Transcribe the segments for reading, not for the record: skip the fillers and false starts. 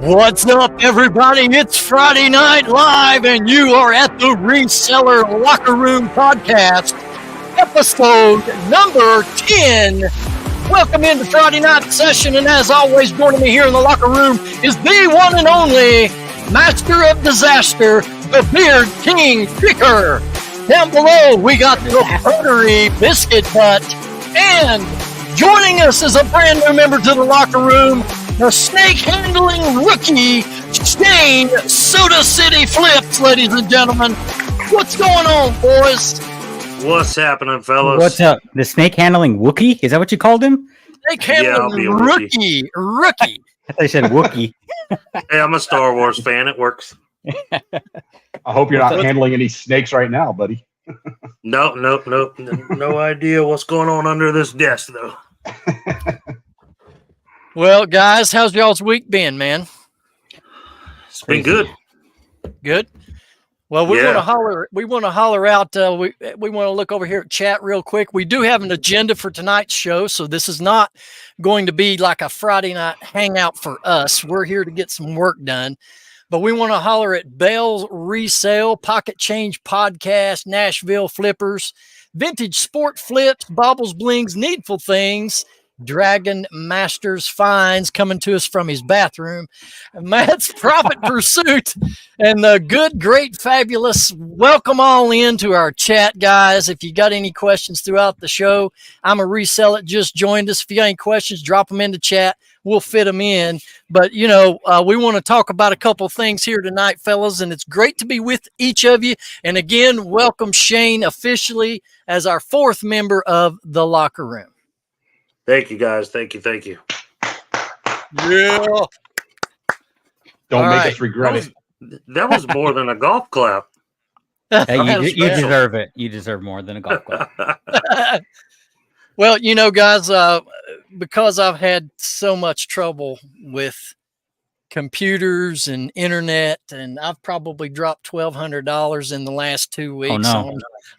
What's up, everybody? It's Friday Night Live, and you are at the Reseller Locker Room podcast, episode number 10. Welcome into Friday night session, and as always, joining me here in the locker room is the one and only master of disaster, the Beard King Picker. Down below, we got the buttery biscuit butt, and joining us is a brand new member to the locker room, the snake-handling rookie, Shane Soda City Flips, ladies and gentlemen. What's going on, boys? What's happening, fellas? What's up? The snake-handling Wookie? Is that what you called him? Snake-handling rookie. I thought you said Wookie. Hey, I'm a Star Wars fan. It works. I hope you're not handling any snakes right now, buddy. Nope. No idea what's going on under this desk, though. Well, guys, how's y'all's week been, man? It's been good. Good. Well, we want to holler. We want to holler out. We want to look over here at chat real quick. We do have an agenda for tonight's show, so this is not going to be like a Friday night hangout for us. We're here to get some work done, but we want to holler at Bell's Resale, Pocket Change Podcast, Nashville Flippers, Vintage Sport Flips, Baubles Blings, Needful Things, Dragon Masters Finds coming to us from his bathroom, Matt's Profit Pursuit, and the Good, Great, Fabulous. Welcome all into our chat, guys. If you got any questions throughout the show, I'm a reseller. Just joined us. If you got any questions, drop them into chat. We'll fit them in. But, we want to talk about a couple things here tonight, fellas, and it's great to be with each of you. And again, welcome Shane officially as our fourth member of the locker room. Thank you, guys. Thank you. Yeah. Don't make us regret it. That was more than a golf clap. Hey, you deserve it. You deserve more than a golf club. Well, guys, because I've had so much trouble with computers and internet, and I've probably dropped $1,200 in the last 2 weeks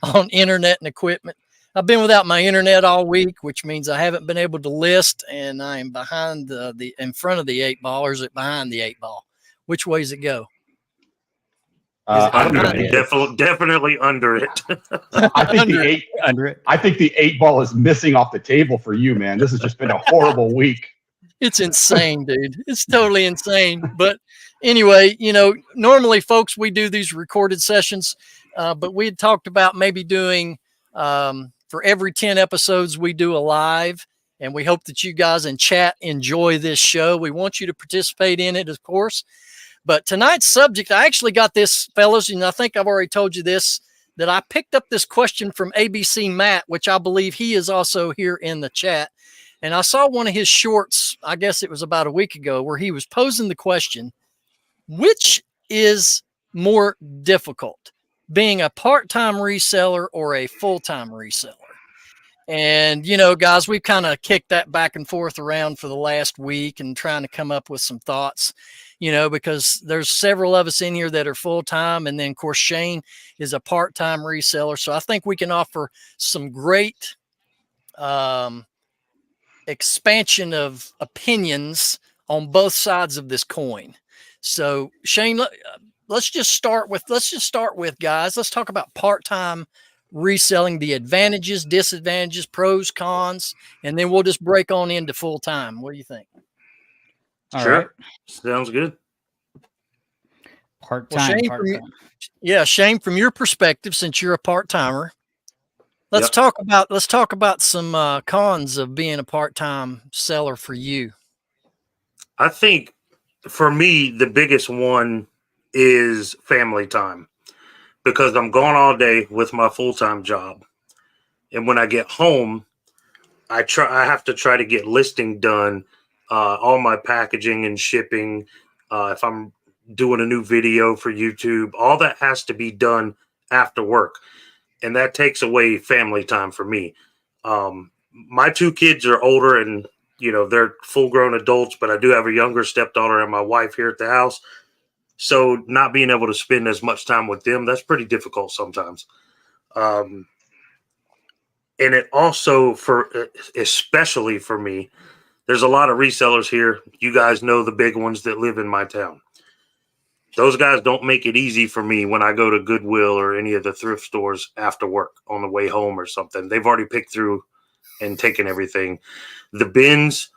on internet and equipment. I've been without my internet all week, which means I haven't been able to list, and I am behind in front of the 8-ball, or is it behind the 8-ball? Which way does it go? Definitely under it. I think I think the 8-ball is missing off the table for you, man. This has just been a horrible week. It's insane, dude. It's totally insane. But anyway, normally, folks, we do these recorded sessions, but we had talked about maybe doing for every 10 episodes, we do a live, and we hope that you guys in chat enjoy this show. We want you to participate in it, of course. But tonight's subject, I actually got this, fellas, and I think I've already told you this, that I picked up this question from ABC Matt, which I believe he is also here in the chat. And I saw one of his shorts, I guess it was about a week ago, where he was posing the question, which is more difficult, being a part-time reseller or a full-time reseller? And, guys, we've kind of kicked that back and forth around for the last week and trying to come up with some thoughts, because there's several of us in here that are full-time. And then, of course, Shane is a part-time reseller. So I think we can offer some great expansion of opinions on both sides of this coin. So, Shane, let's just start with, guys, let's talk about part-time reselling, the advantages, disadvantages, pros, cons, and then we'll just break on into full time. What do you think? Sure. All right. Sounds good. Part-time. Shane, from your perspective, since you're a part-timer, let's talk about some cons of being a part-time seller for you. I think for me, the biggest one is family time, because I'm gone all day with my full-time job. And when I get home, I have to try to get listing done, all my packaging and shipping. If I'm doing a new video for YouTube, all that has to be done after work. And that takes away family time for me. My 2 kids are older and, they're full-grown adults, but I do have a younger stepdaughter and my wife here at the house. So not being able to spend as much time with them, that's pretty difficult sometimes. And it also, especially for me, there's a lot of resellers here. You guys know the big ones that live in my town. Those guys don't make it easy for me when I go to Goodwill or any of the thrift stores after work on the way home or something. They've already picked through and taken everything. The bins,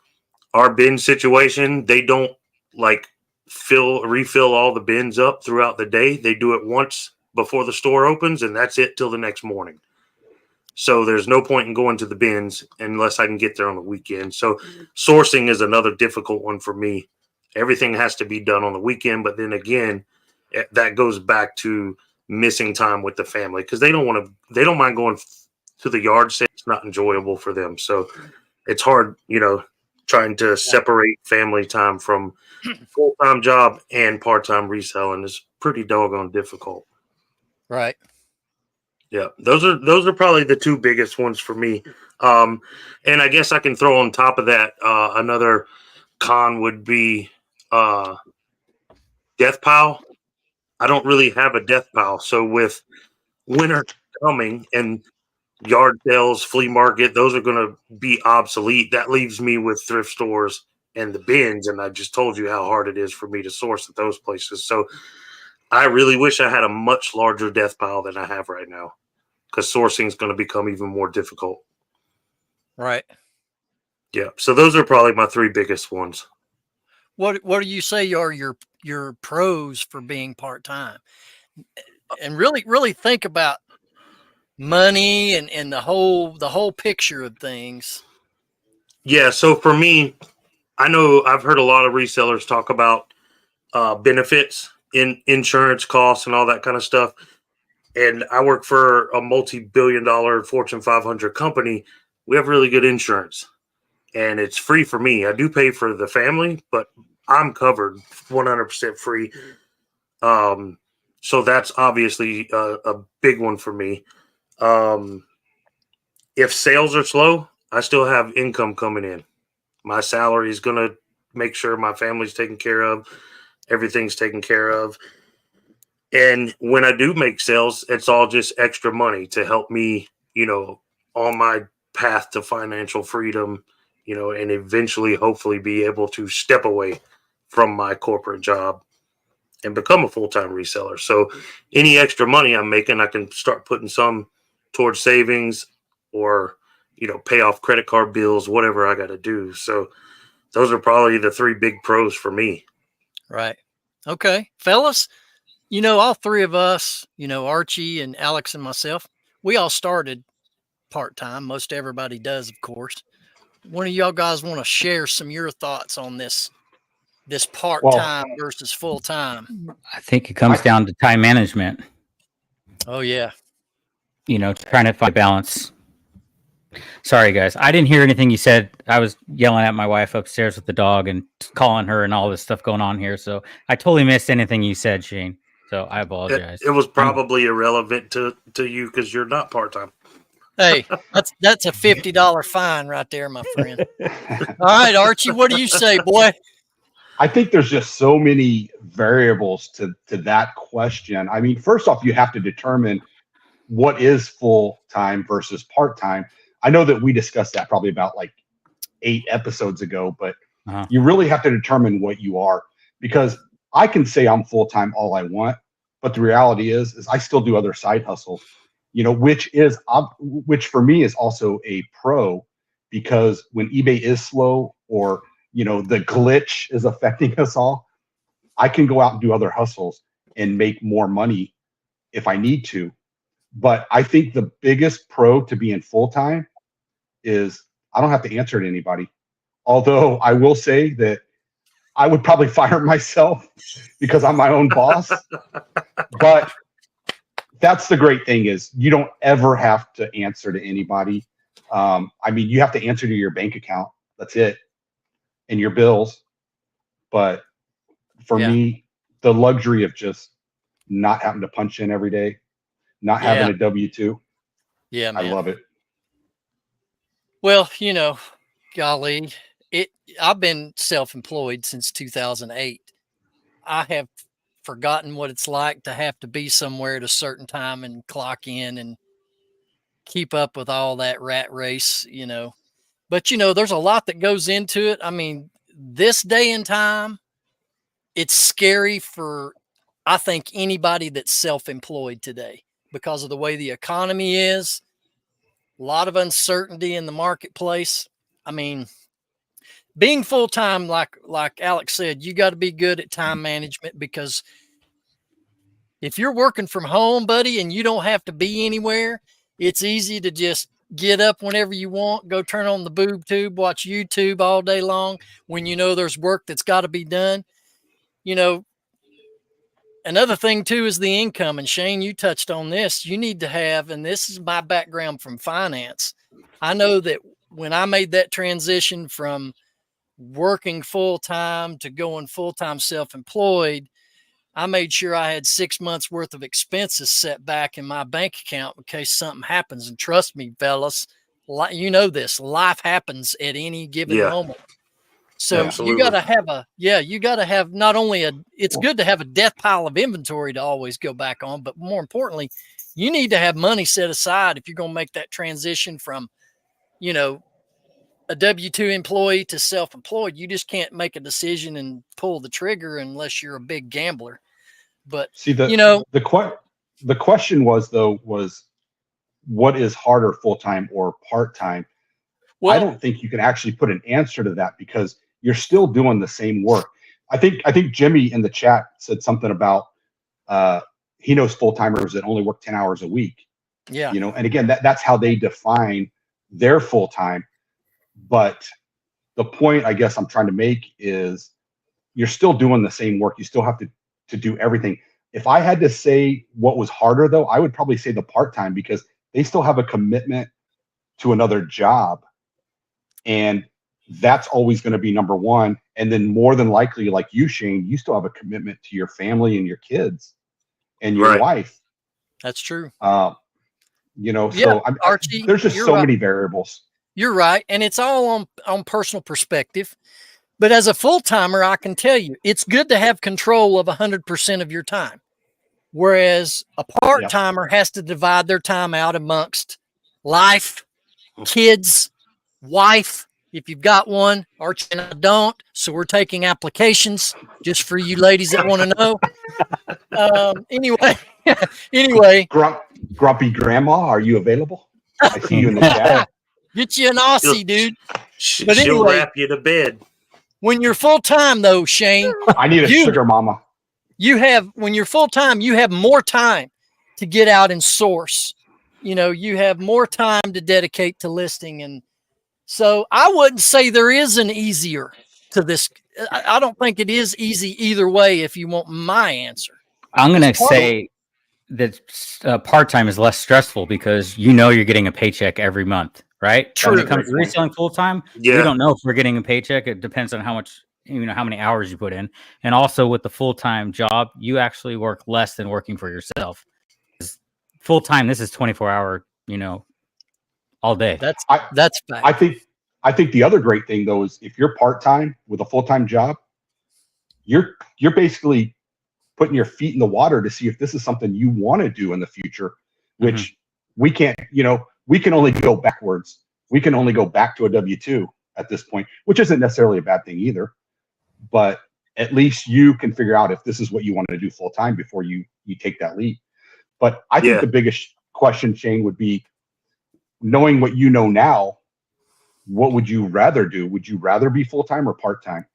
our bin situation, they don't like refill all the bins up throughout the day. They do it once before the store opens, and that's it till the next morning. So there's no point in going to the bins unless I can get there on the weekend. So sourcing is another difficult one for me. Everything has to be done on the weekend, but then again, that goes back to missing time with the family because they don't mind going to the yard sale. It's not enjoyable for them. So it's hard, trying to separate family time from full-time job and part-time reselling is pretty doggone difficult. Right. Yeah, those are probably the two biggest ones for me. And I guess I can throw on top of that another con would be death pile. I don't really have a death pile, so with winter coming and yard sales, flea market, those are going to be obsolete. That leaves me with thrift stores and the bins, and I just told you how hard it is for me to source at those places. So I really wish I had a much larger death pile than I have right now, because sourcing is going to become even more difficult. Right. Yeah. So those are probably my three biggest ones. What do you say are your pros for being part-time? And really think about money and the whole picture of things. Yeah. So for me, I know I've heard a lot of resellers talk about benefits in insurance costs and all that kind of stuff. And I work for a multi-billion-dollar Fortune 500 company. We have really good insurance, and it's free for me. I do pay for the family, but I'm covered 100% free. So that's obviously a big one for me. If sales are slow, I still have income coming in. My salary is going to make sure my family's taken care of. Everything's taken care of. And when I do make sales, it's all just extra money to help me, on my path to financial freedom, and eventually hopefully be able to step away from my corporate job and become a full-time reseller. So any extra money I'm making, I can start putting some towards savings or, pay off credit card bills, whatever I got to do. So those are probably the three big pros for me. Right. Okay. Fellas, all three of us, Archie and Alex and myself, we all started part-time. Most everybody does, of course. One of y'all guys want to share some of your thoughts on this part-time versus full-time? I think it comes down to time management. Oh yeah. Trying to find balance. Sorry, guys. I didn't hear anything you said. I was yelling at my wife upstairs with the dog and calling her and all this stuff going on here. So I totally missed anything you said, Shane. So I apologize. It was probably irrelevant to you because you're not part-time. Hey, that's a $50 fine right there, my friend. All right, Archie, what do you say, boy? I think there's just so many variables to that question. I mean, first off, you have to determine what is full-time versus part-time. I know that we discussed that probably about like 8 episodes ago, but you really have to determine what you are, because I can say I'm full-time all I want, but the reality is I still do other side hustles, which for me is also a pro, because when eBay is slow or, the glitch is affecting us all, I can go out and do other hustles and make more money if I need to. But I think the biggest pro to being full-time is I don't have to answer to anybody. Although I will say that I would probably fire myself because I'm my own boss. But that's the great thing, is you don't ever have to answer to anybody. You have to answer to your bank account. That's it. And your bills. But for me, the luxury of just not having to punch in every day, not having a W-2. Yeah, man. I love it. Well, golly, I've been self-employed since 2008. I have forgotten what it's like to have to be somewhere at a certain time and clock in and keep up with all that rat race, But, you know, there's a lot that goes into it. I mean, this day and time, it's scary for, I think, anybody that's self-employed today because of the way the economy is, a lot of uncertainty in the marketplace. I mean, being full-time, like Alex said, you got to be good at time management, because if you're working from home, buddy, and you don't have to be anywhere, it's easy to just get up whenever you want, go turn on the boob tube, watch YouTube all day long when you know there's work that's got to be done. You know, another thing too is the income. And Shane, you touched on this. You need to have, and this is my background from finance. I know that when I made that transition from working full-time to going full-time self-employed, I made sure I had 6 months worth of expenses set back in my bank account in case something happens. And trust me, fellas, you know this, life happens at any given moment. So Absolutely. you got to have you got to have not only it's good to have a death pile of inventory to always go back on, but more importantly, you need to have money set aside if you're going to make that transition from, you know, a W-2 employee to self-employed. You just can't make a decision and pull the trigger unless you're a big gambler. But see, the question was what is harder, full-time or part-time? Well, I don't think you can actually put an answer to that, because you're still doing the same work. I think Jimmy in the chat said something about he knows full-timers that only work 10 hours a week. Yeah. You know, and again, that's how they define their full-time. But the point I guess I'm trying to make is you're still doing the same work. You still have to do everything. If I had to say what was harder, though, I would probably say the part-time, because they still have a commitment to another job. And that's always going to be number one. And then more than likely, like you, Shane, you still have a commitment to your family and your kids and your wife. That's true. You know, so Archie, there's just so many variables. You're right. And it's all on personal perspective. But as a full-timer, I can tell you, it's good to have control of 100% of your time. Whereas a part-timer has to divide their time out amongst life, kids, wife, if you've got one. Archie and I don't, so we're taking applications just for you ladies that want to know. Anyway. Grumpy Grandma, are you available? I see you in the chat. Get you an Aussie, dude. But she'll wrap you to bed. When you're full-time, though, Shane. I need a sugar mama. When you're full-time, you have more time to get out and source. You know, you have more time to dedicate to listing. And so I wouldn't say there is an easier to this. I don't think it is easy either way, if you want my answer. I'm going to say that part-time is less stressful because you know you're getting a paycheck every month, right? True. When it comes to reselling full-time, we don't know if we're getting a paycheck. It depends on how much, how many hours you put in. And also with the full-time job, you actually work less than working for yourself. Full-time, this is 24-hour, all day. That's fact. I think the other great thing, though, is if you're part-time with a full-time job, you're basically putting your feet in the water to see if this is something you want to do in the future, which we can't, we can only go backwards. We can only go back to a W-2 at this point, which isn't necessarily a bad thing either. But at least you can figure out if this is what you want to do full-time before you take that leap. But I think the biggest question, Shane, would be, knowing what you know now, what would you rather do? Would you rather be full-time or part-time?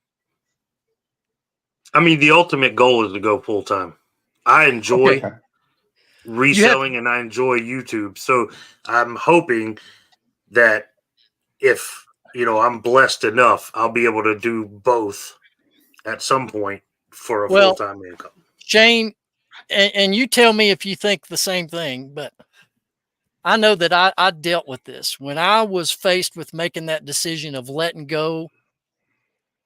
I mean, the ultimate goal is to go full-time. I enjoy reselling and I enjoy YouTube. So I'm hoping that if, I'm blessed enough, I'll be able to do both at some point for a full-time income. Shane, and you tell me if you think the same thing, but I know that I dealt with this when I was faced with making that decision of letting go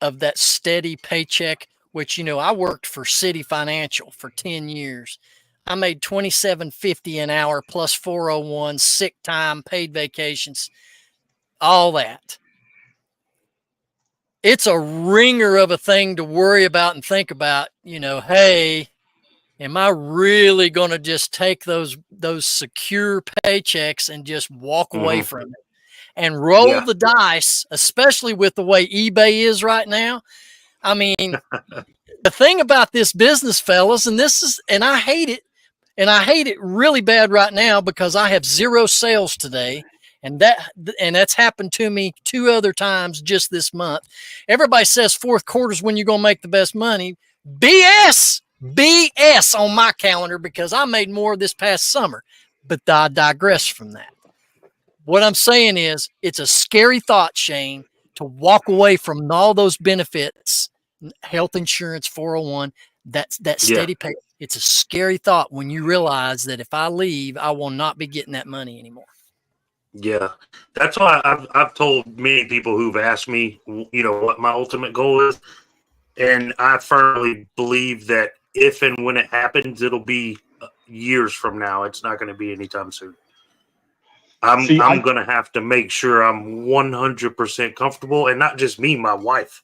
of that steady paycheck, which, I worked for City Financial for 10 years. I made $27.50 an hour plus 401, sick time, paid vacations, all that. It's a ringer of a thing to worry about and think about, hey, am I really going to just take those secure paychecks and just walk away from it? and roll Yeah. the dice, especially with the way eBay is right now. I mean, the thing about this business, fellas, and I hate it. And I hate it really bad right now because I have 0 sales today. And that's happened to me 2 other times just this month. Everybody says fourth quarter's when you're going to make the best money. BS on my calendar because I made more this past summer. But I digress from that. What I'm saying is it's a scary thought, Shane, to walk away from all those benefits, health insurance, 401, that steady pay. It's a scary thought when you realize that if I leave, I will not be getting that money anymore. Yeah, that's why I've told many people who've asked me, what my ultimate goal is, and I firmly believe that if and when it happens, it'll be years from now. It's not going to be anytime soon. I'm going to have to make sure I'm 100% comfortable, and not just me, my wife.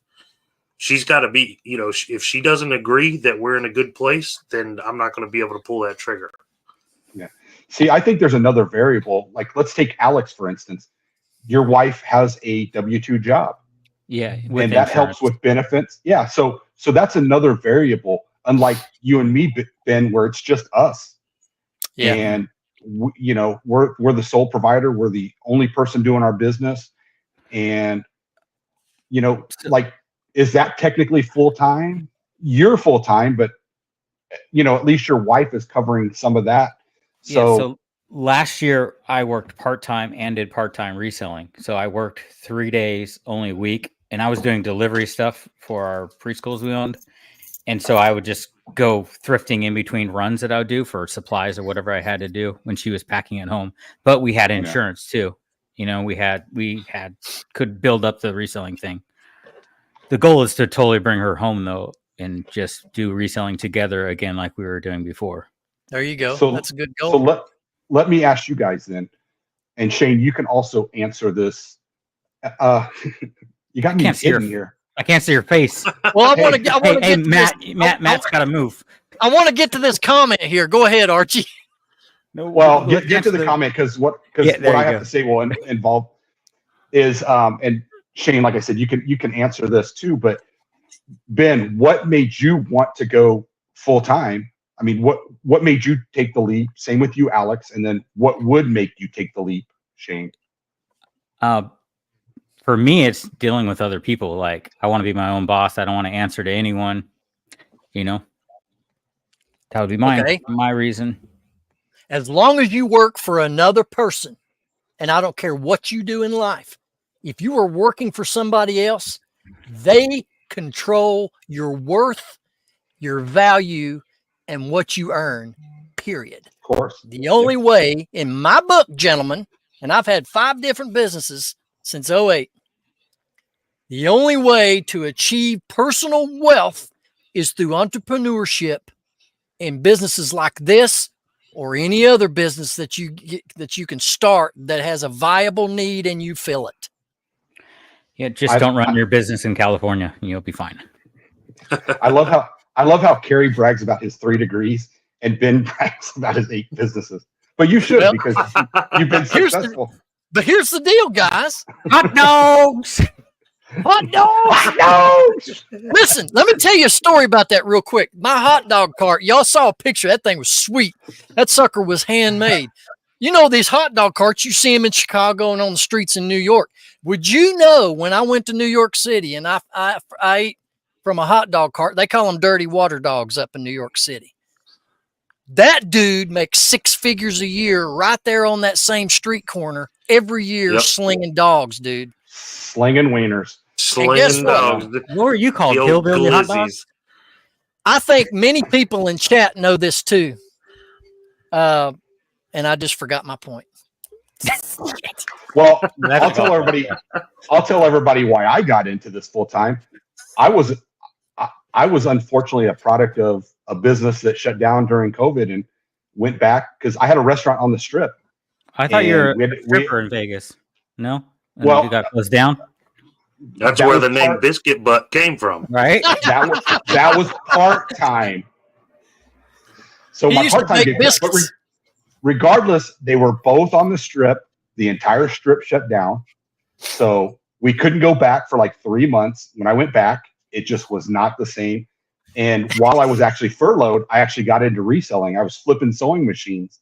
She's got to be, if she doesn't agree that we're in a good place, then I'm not going to be able to pull that trigger. Yeah. See, I think there's another variable. Like, let's take Alex, for instance. Your wife has a W-2 job. Yeah. And that helps with benefits. Yeah. So that's another variable, unlike you and me, Ben, where it's just us. Yeah. And, we're the sole provider. We're the only person doing our business. And, is that technically full-time? You're full-time, but, at least your wife is covering some of that. So last year I worked part-time and did part-time reselling. So I worked 3 days only a week, and I was doing delivery stuff for our preschools we owned. And so I would just go thrifting in between runs that I would do for supplies or whatever I had to do when she was packing at home. But we had insurance too. We could build up the reselling thing. The goal is to totally bring her home though, and just do reselling together again, like we were doing before. There you go. So that's a good goal. So let me ask you guys then, and Shane, you can also answer this. You got me hidden here. I can't see your face. Well, I want to get Matt's got to move. I want to get to this comment here. Go ahead, Archie. No, well, get to the comment because what I have to say will involve is and Shane, like I said, you can answer this too. But Ben, what made you want to go full time? I mean, what made you take the leap? Same with you, Alex. And then what would make you take the leap, Shane? For me, it's dealing with other people. Like, I want to be my own boss. I don't want to answer to anyone. That would be my reason. As long as you work for another person, and I don't care what you do in life, if you are working for somebody else, they control your worth, your value, and what you earn, period. Of course. The only way, in my book, gentlemen, and I've had 5 different businesses since 2008, the only way to achieve personal wealth is through entrepreneurship in businesses like this or any other business that you can start that has a viable need and you fill it. Yeah, don't run your business in California and you'll be fine. I love how Kerry brags about his 3 degrees and Ben brags about his 8 businesses. But you should because you've been successful. But here's the deal, guys. Hot dogs. Hot dogs. Listen, let me tell you a story about that real quick. My hot dog cart, y'all saw a picture. That thing was sweet. That sucker was handmade. These hot dog carts, you see them in Chicago and on the streets in New York. Would you know when I went to New York City and I ate from a hot dog cart, they call them dirty water dogs up in New York City. That dude makes 6 figures a year right there on that same street corner every year, slinging dogs, dude. Slinging wieners. Slinging dogs. What are you called? Hillbilly hot dogs? I think many people in chat know this too. And I just forgot my point. Well, I'll tell everybody why I got into this full time. I was unfortunately a product of a business that shut down during COVID and went back because I had a restaurant on the Strip. I thought you were a stripper in Vegas. No? Well, you got closed down? That's where the name Biscuit Butt came from. Right? That was part-time. So my part-time gig, but regardless, they were both on the Strip. The entire Strip shut down. So we couldn't go back for like 3 months. When I went back, it just was not the same. And while I was actually furloughed, I actually got into reselling. I was flipping sewing machines,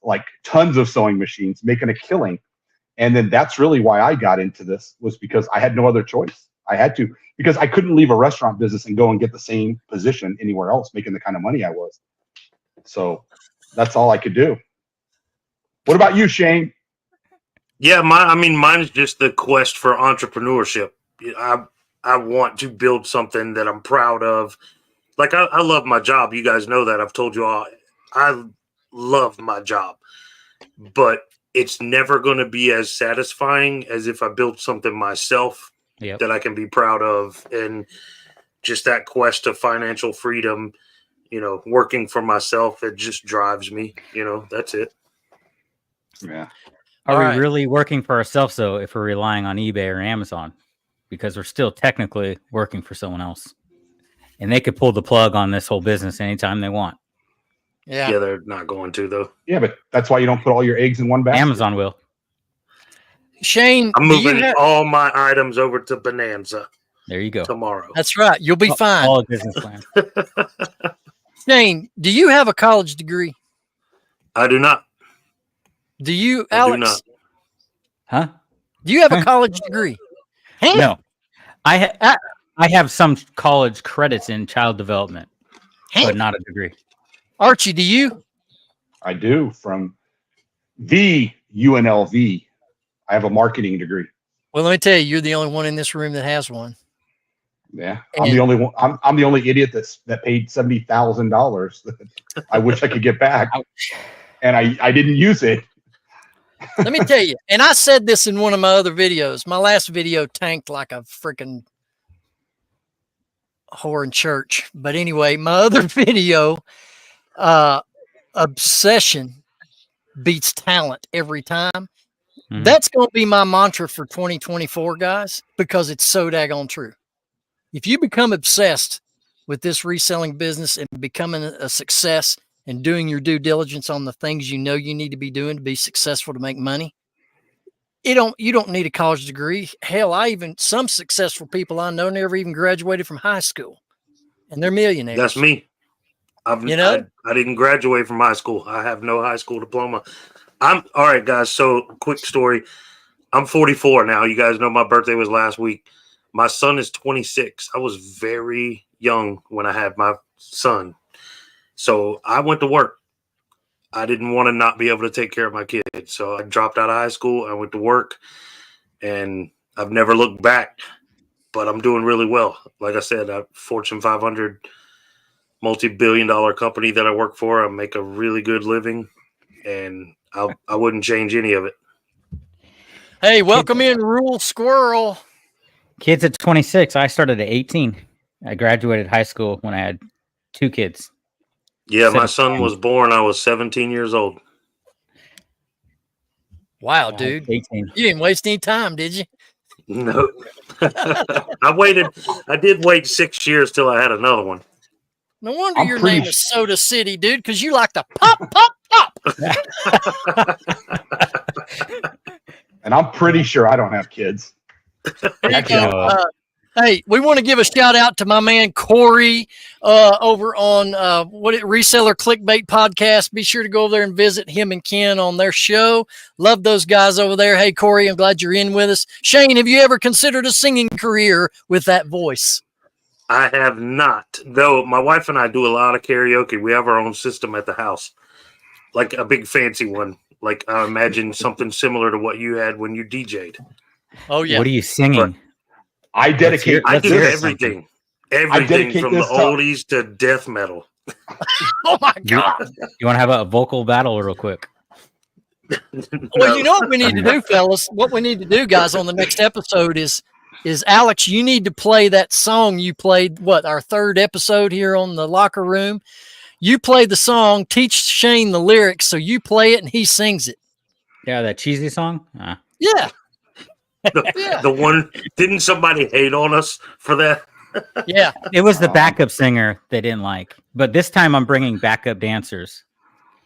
like tons of sewing machines, making a killing. And then that's really why I got into this, was because I had no other choice. I had to, because I couldn't leave a restaurant business and go and get the same position anywhere else, making the kind of money I was. So that's all I could do. What about you, Shane? Yeah, mine's just the quest for entrepreneurship. I want to build something that I'm proud of. Like I love my job. You guys know that. I've told you all. I love my job, but it's never going to be as satisfying as if I built something myself that I can be proud of. And just that quest of financial freedom, working for myself, it just drives me. That's it. Yeah. Are we really working for ourselves, though, if we're relying on eBay or Amazon? Because we're still technically working for someone else. And they could pull the plug on this whole business anytime they want. Yeah, they're not going to, though. Yeah, but that's why you don't put all your eggs in one basket. Amazon will. Shane, I'm moving all my items over to Bonanza. There you go. Tomorrow. That's right. You'll be fine. All business plan. Shane, do you have a college degree? I do not. Do you, Alex? I do not. Huh? Do you have a college degree? No. I have some college credits in child development, but not a degree. Archie, do you? I do, from the UNLV. I have a marketing degree. Well, let me tell you, you're the only one in this room that has one. Yeah, I'm the only one. I'm the only idiot that paid $70,000. I wish I could get back, and I didn't use it. Let me tell you, and I said this in one of my other videos. My last video tanked like a freaking whore in church. But anyway, my other video, obsession beats talent every time. Mm-hmm. That's going to be my mantra for 2024, guys, because it's so daggone true. If you become obsessed with this reselling business and becoming a success and doing your due diligence on the things you know you need to be doing to be successful to make money, you don't need a college degree. Hell, some successful people I know never even graduated from high school, and they're millionaires. That's me. I didn't graduate from high school. I have no high school diploma. All right, guys. So quick story. I'm 44 now. You guys know my birthday was last week. My son is 26. I was very young when I had my son. So I went to work. I didn't want to not be able to take care of my kids. So I dropped out of high school. I went to work, and I've never looked back, but I'm doing really well. Like I said, a Fortune 500 multi-billion-dollar company that I work for. I make a really good living, and I wouldn't change any of it. Hey, welcome in, Rural Squirrel. Kids at 26. I started at 18. I graduated high school when I had 2 kids. Yeah, my son was born. I was 17 years old. Wow, dude. 18. You didn't waste any time, did you? No. I did wait 6 years till I had another one. No wonder your name is Soda City, dude, because you like to pop, pop, pop. And I'm pretty sure I don't have kids. Hey, we want to give a shout out to my man Corey over on Reseller Clickbait Podcast. Be sure to go over there and visit him and Ken on their show. Love those guys over there. Hey, Corey, I'm glad you're in with us. Shane, have you ever considered a singing career with that voice? I have not, though. My wife and I do a lot of karaoke. We have our own system at the house, like a big fancy one. Like I imagine something similar to what you had when you DJ'd. Oh yeah. What are you singing? I dedicate. I do everything. Everything from the oldies to death metal. Oh my God! You want to have a vocal battle real quick? Well, you know what we need to do, fellas. What we need to do, guys, on the next episode is Alex, you need to play that song you played, our 3rd episode here on the Locker Room. You play the song, teach Shane the lyrics, so you play it and he sings it. Yeah, that cheesy song? Yeah. The one, didn't somebody hate on us for that? Yeah. It was the backup singer they didn't like. But this time I'm bringing backup dancers.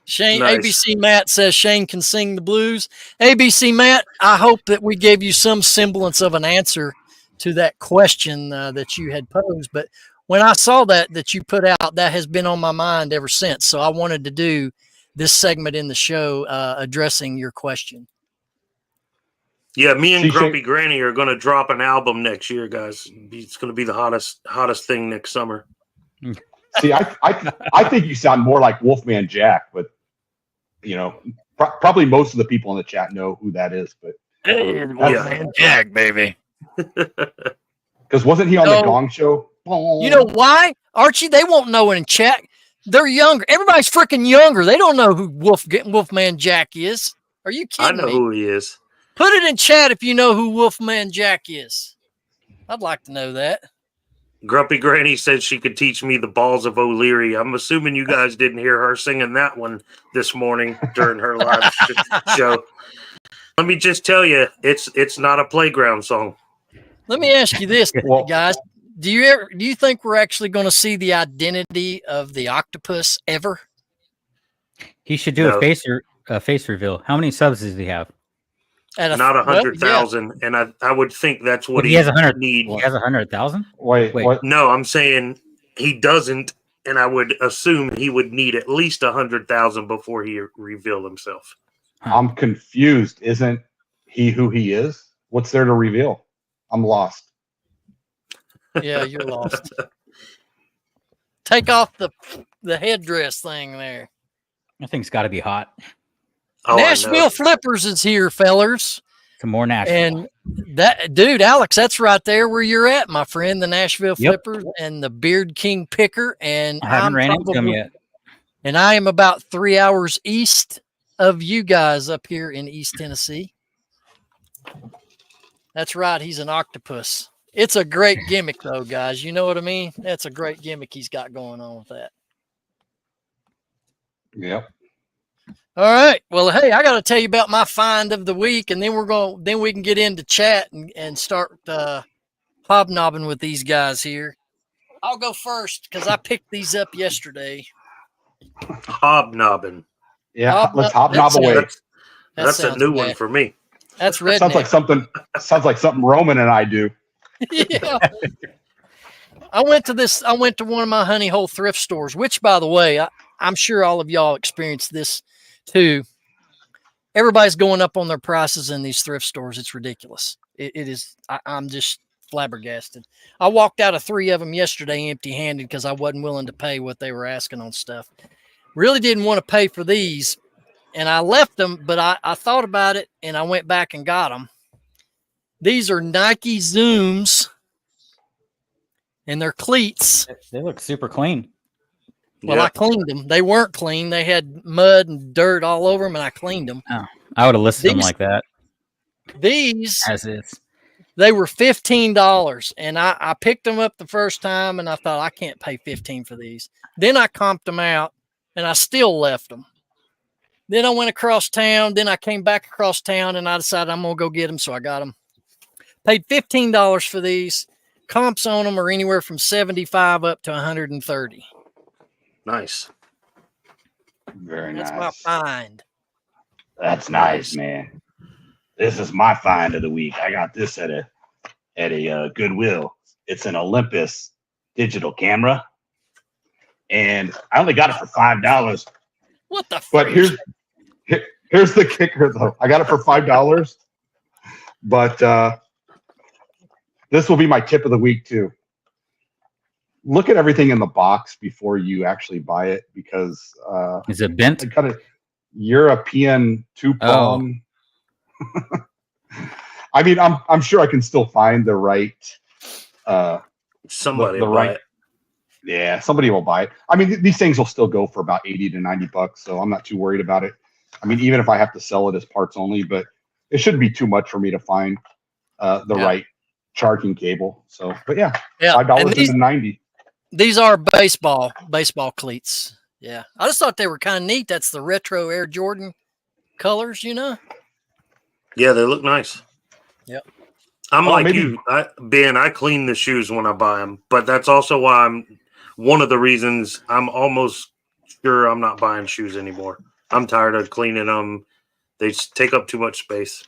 Shane, Nice. ABC Matt says Shane can sing the blues. ABC Matt, I hope that we gave you some semblance of an answer to that question that you had posed. But when I saw that you put out, that has been on my mind ever since. So I wanted to do this segment in the show addressing your question. Yeah, me and See, Grumpy Granny are going to drop an album next year, guys. It's going to be the hottest thing next summer. See, I think you sound more like Wolfman Jack, but you know, probably most of the people in the chat know who that is. But Wolfman Jack, baby. Because wasn't he on the Gong Show? You know why, Archie? They won't know it in chat. They're younger. Everybody's freaking younger. They don't know who Wolfman Jack is. Are you kidding I know me? who he is. Put it in chat if you know who Wolfman Jack is. I'd like to know that. Grumpy Granny said she could teach me the balls of O'Leary. I'm assuming you guys didn't hear her singing that one this morning during her live show. Let me just tell you, it's not a playground song. Let me ask you this, guys. Do you think we're actually going to see the identity of the octopus ever? He should do a face reveal. How many subs does he have? Not 100,000, and I would think that's what he has 100. Need. He has 100,000. Wait, what? No, I'm saying he doesn't, and I would assume he would need at least 100,000 before he revealed himself. I'm confused. Isn't he who he is? What's there to reveal? I'm lost. Yeah, you're lost. Take off the headdress thing there. That thing's got to be hot. Oh, Nashville Flippers is here, fellers. Some more Nashville. And that dude, Alex, that's right there where you're at, my friend. The Nashville Flippers and the Beard King Picker. And I haven't ran into him yet. And I am about 3 hours east of you guys up here in East Tennessee. That's right. He's an octopus. It's a great gimmick, though, guys. You know what I mean? That's a great gimmick he's got going on with that. Yep. All right. Well, hey, I got to tell you about my find of the week, and then we can get into chat and start hobnobbing with these guys here. I'll go first because I picked these up yesterday. Hobnobbing. Yeah, let's hobnob away. That's a new one for me. That's redneck. Sounds like something Roman and I do. Yeah. I went to one of my honey hole thrift stores, which, by the way, I'm sure all of y'all experienced this too. Everybody's going up on their prices in these thrift stores. It's ridiculous. It is. I'm just flabbergasted. I walked out of 3 of them yesterday empty-handed because I wasn't willing to pay what they were asking on stuff. Really didn't want to pay for these, and I left them, but I thought about it, and I went back and got them. These are Nike Zooms, and they're cleats. They look super clean. Well, I cleaned them. They weren't clean. They had mud and dirt all over them, and I cleaned them. Oh, I would have listed them like that. These, as is. They were $15, and I picked them up the first time, and I thought, I can't pay $15 for these. Then I comped them out, and I still left them. Then I went across town. Then I came back across town, and I decided I'm going to go get them, so I got them. Paid $15 for these. Comps on them are anywhere from 75 up to 130. Nice. Very nice. That's my find. That's nice, man. This is my find of the week. I got this at a Goodwill. It's an Olympus digital camera, and I only got it for $5. What the? But here's the kicker, though. I got it for $5, but this will be my tip of the week too. Look at everything in the box before you actually buy it, because is it bent? I got a European 2-prong. Oh. I mean, I'm sure I can still find the right somebody the right. Yeah, somebody will buy it. I mean, these things will still go for about $80 to $90, so I'm not too worried about it. I mean, even if I have to sell it as parts only, but it shouldn't be too much for me to find the right charging cable. So, but yeah. $5 to 90. These are baseball cleats. Yeah, I just thought they were kind of neat. That's the retro Air Jordan colors, you know. Yeah, they look nice. Yep. I'm like you, Ben. I clean the shoes when I buy them, but that's also why one of the reasons I'm almost sure I'm not buying shoes anymore. I'm tired of cleaning them. They just take up too much space.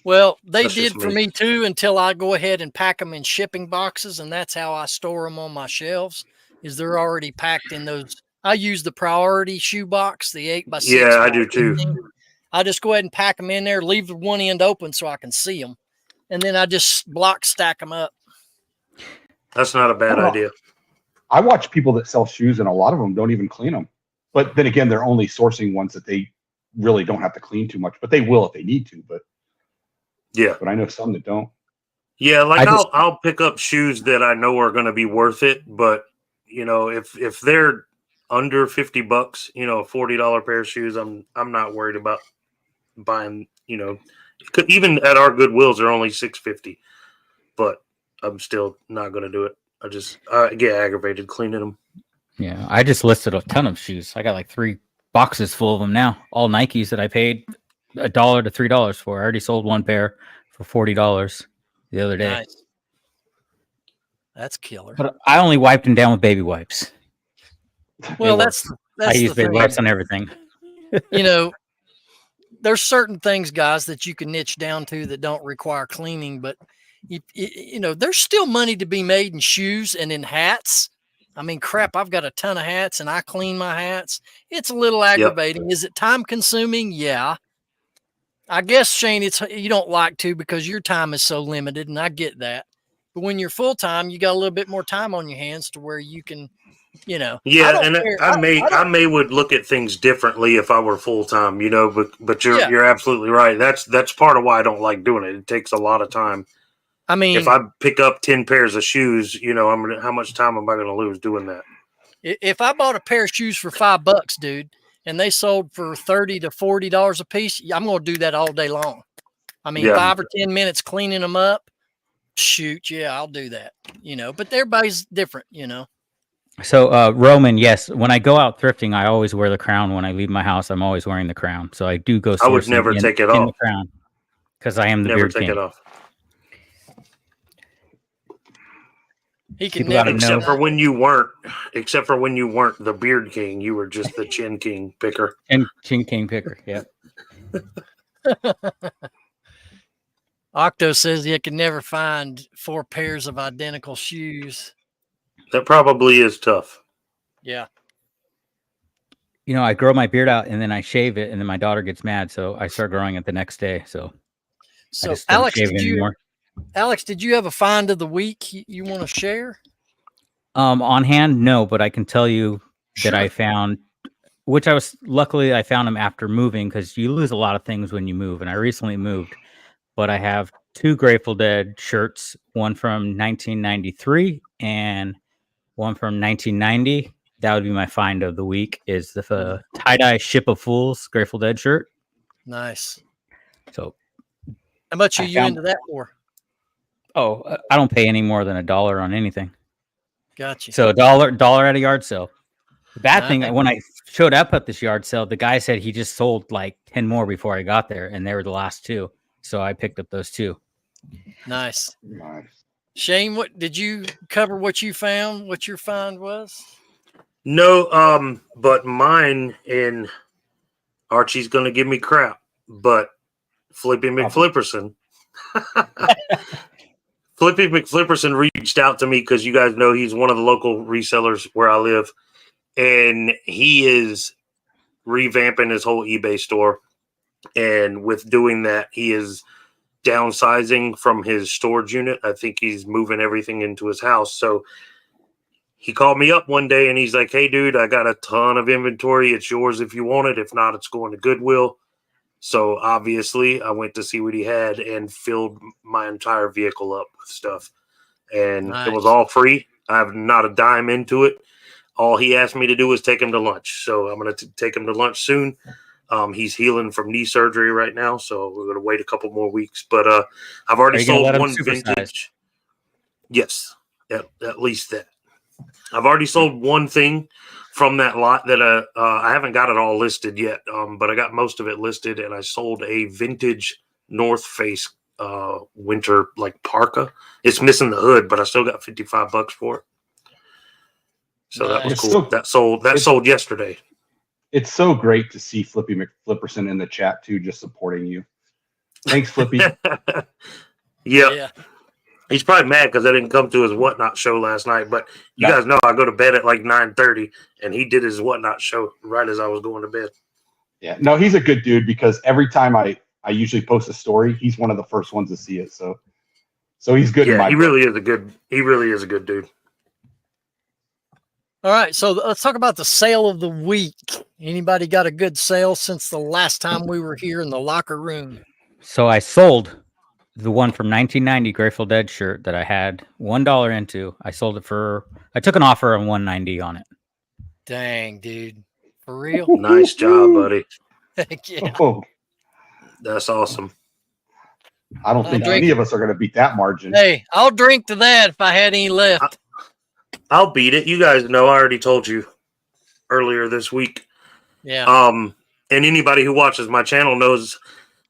Well, they That's did just for me. me too until I go ahead and pack them in shipping boxes, and that's how I store them on my shelves. Is they're already packed in those. I use the priority shoe box, the 8x6 Yeah, I do by too. 18. I just go ahead and pack them in there, leave the one end open so I can see them, and then I just block stack them up. That's not a bad idea. I watch people that sell shoes, and a lot of them don't even clean them. But then again, they're only sourcing ones that they really don't have to clean too much, but they will if they need to. But I know some that don't. Yeah, like I'll pick up shoes that I know are going to be worth it, but if they're under $50, a $40 pair of shoes, I'm not worried about buying. Even at our Goodwills, they're only $6.50, but I'm still not going to do it. I get aggravated cleaning them. Yeah, I just listed a ton of shoes. I got like 3 boxes full of them now. All Nikes that I paid $1 to $3 for. I already sold one pair for $40 the other day. Nice. That's killer. But I only wiped them down with baby wipes. Well, that's I use the baby thing. wipes on everything. There's certain things, guys, that you can niche down to that don't require cleaning, but there's still money to be made in shoes and in hats. I mean, crap, I've got a ton of hats and I clean my hats. It's a little aggravating. Yep. Is it time consuming? Yeah. I guess, Shane, you don't like to because your time is so limited, and I get that. But when you're full time, you got a little bit more time on your hands to where you can, Yeah, and I may would look at things differently if I were full time, but you're absolutely right. That's part of why I don't like doing it. It takes a lot of time. I mean, if I pick up 10 pairs of shoes, how much time am I going to lose doing that? If I bought a pair of shoes for $5, dude, and they sold for $30 to $40 a piece, I'm going to do that all day long. I mean, 5 or 10 minutes cleaning them up. Shoot, I'll do that. But everybody's different, So, Roman, yes, when I go out thrifting, I always wear the crown. When I leave my house, I'm always wearing the crown. So I do go. I would never take it off. The crown, because I am the beard king. Never take it off. He can never, except for when you weren't the beard king. You were just the chin king picker. And chin king picker. Yeah. Octo says he can never find 4 pairs of identical shoes. That probably is tough. Yeah. I grow my beard out and then I shave it, and then my daughter gets mad, so I start growing it the next day. So I just don't shave it anymore. Alex, did you have a find of the week you want to share? On hand, no, but I can tell you that I found, luckily I found them after moving, because you lose a lot of things when you move. And I recently moved, but I have 2 Grateful Dead shirts, one from 1993 and one from 1990. That would be my find of the week, is the tie-dye Ship of Fools Grateful Dead shirt. Nice. So how much are you into that for? Oh, I don't pay any more than $1 on anything. Gotcha. So $1 at a yard sale. The bad thing, when I showed up at this yard sale, the guy said he just sold like 10 more before I got there, and they were the last 2. So I picked up those 2. Nice. Shane, what did you cover? What you found? What your find was? No, but mine, and Archie's going to give me crap, but Flippy McFlipperson. Flippy McFlipperson reached out to me because you guys know he's one of the local resellers where I live, and he is revamping his whole eBay store. And with doing that, he is downsizing from his storage unit. I think he's moving everything into his house. So he called me up one day and he's like, "Hey, dude, I got a ton of inventory. It's yours if you want it. If not, it's going to Goodwill." So obviously I went to see what he had and filled my entire vehicle up with stuff. And It was all free. I have not a dime into it. All he asked me to do was take him to lunch. So I'm going to take him to lunch soon. He's healing from knee surgery right now, so we're going to wait a couple more weeks. But I've already sold one vintage. Yes, at least that. I've already sold one thing from that lot that I haven't got it all listed yet, but I got most of it listed, and I sold a vintage North Face winter parka. It's missing the hood, but I still got $55 for it. So that was cool. That sold yesterday. It's so great to see Flippy McFlipperson in the chat too, just supporting you. Thanks, Flippy. Yeah. He's probably mad because I didn't come to his Whatnot show last night. But you No. guys know I go to bed at like 9:30, and he did his Whatnot show right as I was going to bed. Yeah, no, he's a good dude because every time I usually post a story, he's one of the first ones to see it. So he's good. In my he book. really is a good. He really is a good dude. All right, so let's talk about the sale of the week. Anybody got a good sale since the last time we were here in the locker room? So I sold the one from 1990 Grateful Dead shirt that I had $1 into. I sold it for. I took an offer on $190 on it. Dang, dude, for real? Nice job, buddy. Heck yeah. Oh, That's awesome. I don't think drink. any of us are going to beat that margin. Hey, I'll drink to that if I had any left. I'll beat it. You guys know I already told you earlier this week. Yeah. And anybody who watches my channel knows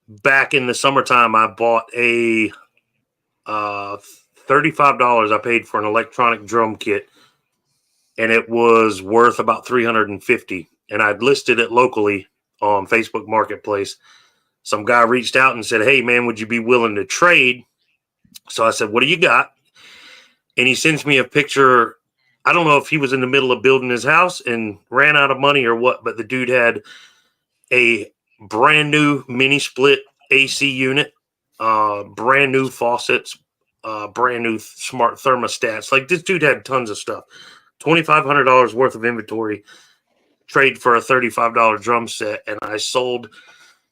back in the summertime I bought a $35 I paid for an electronic drum kit, and it was worth about $350. And I'd listed it locally on Facebook Marketplace. Some guy reached out and said, "Hey man, would you be willing to trade?" So I said, "What do you got?" And he sends me a picture. I don't know if he was in the middle of building his house and ran out of money or what, but the dude had a brand new mini split AC unit, brand new faucets, brand new smart thermostats. Like, this dude had tons of stuff. $2,500 worth of inventory, trade for a $35 drum set. And I sold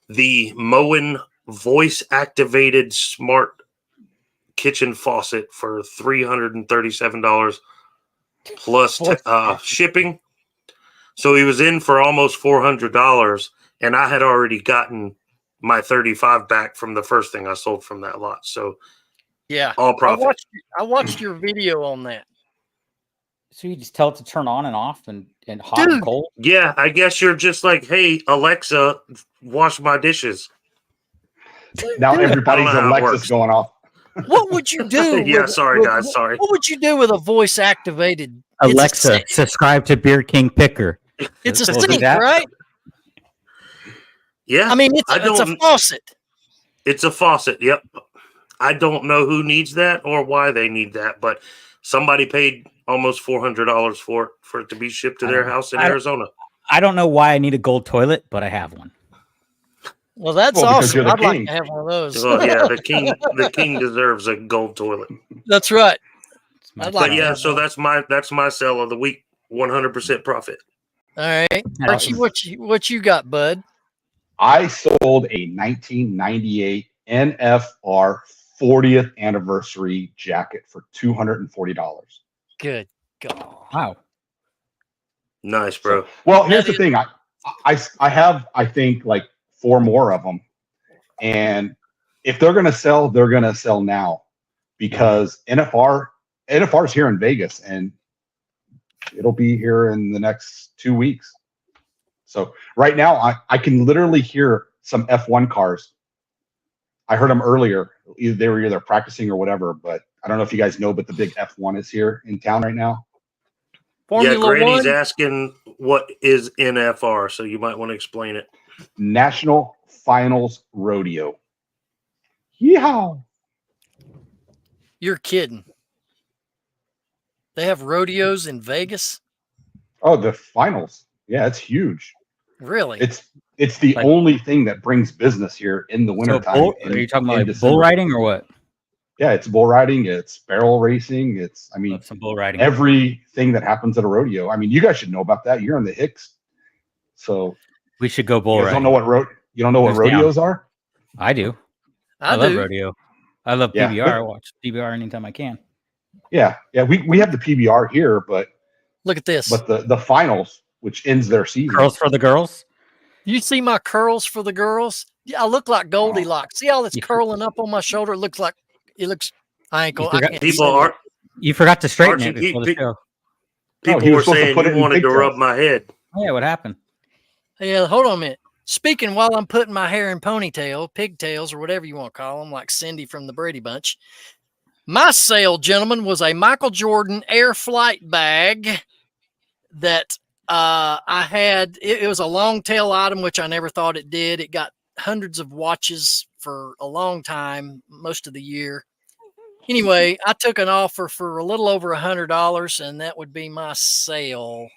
the Moen voice activated smart kitchen faucet for $337 plus shipping. So he was in for almost $400, and I had already gotten my 35 back from the first thing I sold from that lot. So yeah, all profit. I watched your video on that. So you just tell it to turn on and off and hot and cold? Yeah, I guess you're just like, "Hey, Alexa, wash my dishes." Now everybody's how it Alexa's works. going off. What would you do? Yeah, sorry, guys. Sorry. What would you do with a voice activated? Alexa, subscribe to Beer King Picker. It's a We'll do sink, that. right? Yeah. I mean, it's a faucet. It's a faucet. Yep. I don't know who needs that or why they need that, but somebody paid almost $400 for it to be shipped to their house in Arizona. I don't know why I need a gold toilet, but I have one. Well, that's Well, because awesome. you're the I'd like king. to have one of those. Well, yeah, the king deserves a gold toilet. That's right. I'd like But yeah, that. so that's my sell of the week. 100% profit. All right, Archie, what you got, bud? I sold a 1998 NFR 40th anniversary jacket for $240. Good God. Wow. Nice, bro. Well, here's the thing. I have, I think, like 4 more of them. And if they're going to sell now, because NFR's here in Vegas and it'll be here in the next 2 weeks. So right now I can literally hear some F1 cars. I heard them earlier. They were either practicing or whatever, but I don't know if you guys know, but the big F1 is here in town right now. Formula Granny's 1? asking what is NFR, so you might want to explain it. National Finals Rodeo. Yeehaw. You're kidding. They have rodeos in Vegas? Oh, the finals. Yeah, it's huge. Really? It's the only thing that brings business here in the wintertime. Are you talking about like bull riding or what? Yeah, it's bull riding, it's barrel racing, it's some bull riding. Everything that happens at a rodeo. I mean, you guys should know about that. You're in the Hicks. So we should go bull riding. You don't know what rodeos are? I do. I love rodeo. I love PBR. I watch PBR anytime I can. Yeah. We have the PBR here, but look at this. But the finals, which ends their season. Curls for the girls. You see my curls for the girls? Yeah, I look like Goldilocks. See all that's curling up on my shoulder? It looks. I ain't going. You forgot to straighten it before the show. People were saying you wanted to rub my head. Yeah, what happened? Yeah, hold on a minute. Speaking while I'm putting my hair in pigtails, or whatever you want to call them, like Cindy from the Brady Bunch. My sale, gentlemen, was a Michael Jordan Air Flight bag that I had it was a long tail item, which I never thought it did. It got hundreds of watches for a long time, most of the year. Anyway, I took an offer for a little over $100, and that would be my sale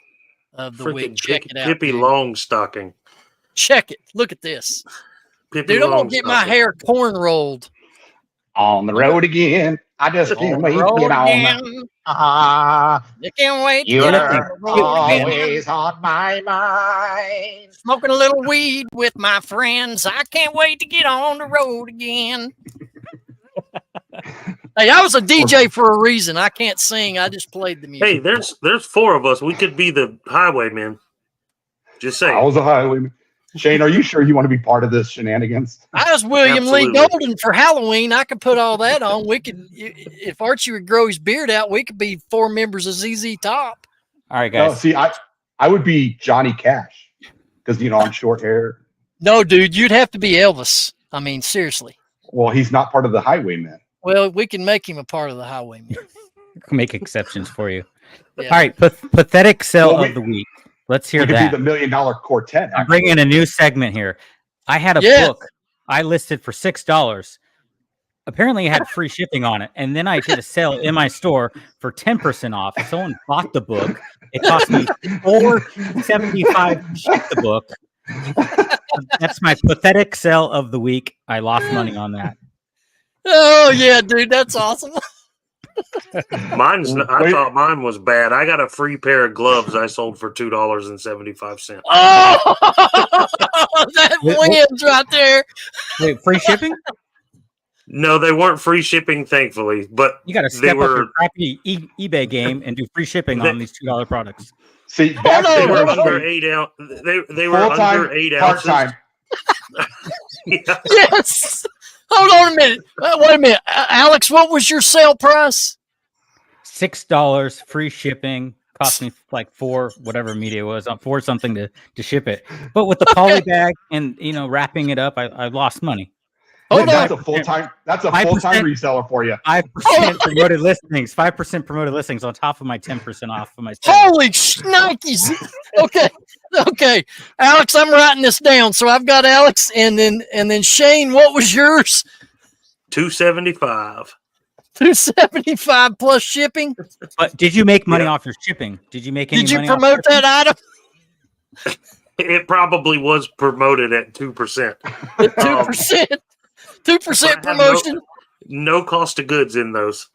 of the week. Freaking Check it out, Pippi dude. Longstocking. Check it. Look at this, Pippi dude. I'm gonna get my Longstocking. hair corn rolled. On the road again. I just can't wait to get on. Ah, You can't wait. you're to always on my mind. smoking a little weed with my friends. I can't wait to get on the road again. Hey, I was a DJ for a reason. I can't sing. I just played the music. Hey, there's 4 of us. We could be the highwaymen. Just I saying. was a highwayman. Shane, are you sure you want to be part of this shenanigans? I was William Lee Absolutely. Golden for Halloween. I could put all that on. We could, if Archie would grow his beard out, we could be 4 members of ZZ Top. All right, No, guys. see, I would be Johnny Cash because I'm short hair. No, dude, you'd have to be Elvis. I mean, seriously. Well, he's not part of the highwaymen. Well, we can make him a part of the Highwaymen. Make exceptions for you. Yeah. All right, pathetic sell Well, of the week. Let's hear We could that. be the $1 Million Quartet. I'm bringing a new segment here. I had a Yeah. book I listed for $6. Apparently, it had free shipping on it, and then I did a sale in my store for 10% off. Someone bought the book. It cost me $4.75 to ship the book. That's my pathetic sell of the week. I lost money on that. Oh, yeah, dude, that's awesome. I Wait. thought mine was bad. I got a free pair of gloves I sold for $2.75. Oh, that Wait, wins right there. Wait, free shipping? No, they weren't free shipping, thankfully. But You got to they step up were your crappy eBay game and do free shipping on these $2 products. See, back no, they then, were no, no. under 8 ounce. They were full-time, under 8 ounces. part-time. Yeah. Yes. Hold on a minute. Wait a minute. Alex, what was your sale price? $6 free shipping. Cost me like $4, whatever media it was, $4 something to ship it. But with the poly bag and wrapping it up, I lost money. Hold That's on. a full-time. That's a 5%. full-time reseller for you. 5% promoted listings. 5% promoted listings on top of my 10% off of my sale. Holy shnikes. Okay. Okay. Alex, I'm writing this down. So I've got Alex and then Shane, what was yours? $2.75. $2.75 plus shipping. But did you make money Yeah. off your shipping? Did you make any Did you money promote off shipping? that item? It probably was promoted at 2%. At 2%. 2% I have promotion. No cost of goods in those.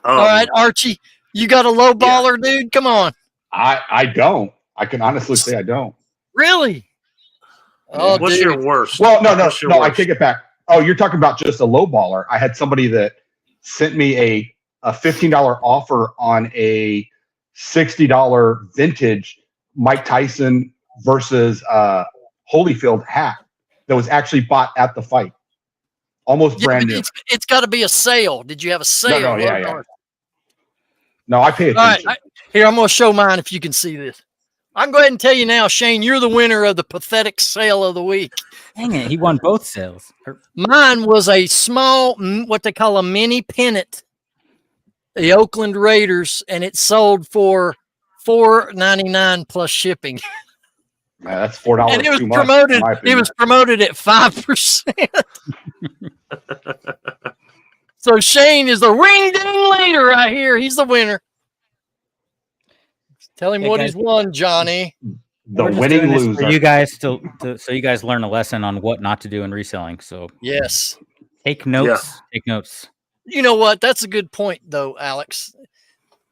All right, Archie, you got a low baller, dude? Come on. I don't. I can honestly say I don't. Really? Oh, What's dude. your worst? Well, no. What's your I worst? take it back. Oh, you're talking about just a low baller. I had somebody that sent me a $15 offer on a $60 vintage Mike Tyson versus Holyfield hat that was actually bought at the fight. Almost Yeah, brand but new. it's got to be a sale. Did you have a sale? No, yeah. No, I pay All right, attention. here, I'm going to show mine if you can see this. I can go ahead and tell you now, Shane, you're the winner of the pathetic sale of the week. Dang it, he won both sales. Mine was a small, what they call a mini pennant, the Oakland Raiders, and it sold for $4.99 plus shipping. Man, that's $4 And it was too much. promoted. in my It opinion. was promoted at 5%. So Shane is the ring ding leader right here. He's the winner. Tell him Hey, what guys. he's won, Johnny. the We're just winning doing this loser. for you guys so you guys learn a lesson on what not to do in reselling. So Yes. take notes. Take notes. You know what? That's a good point, though, Alex.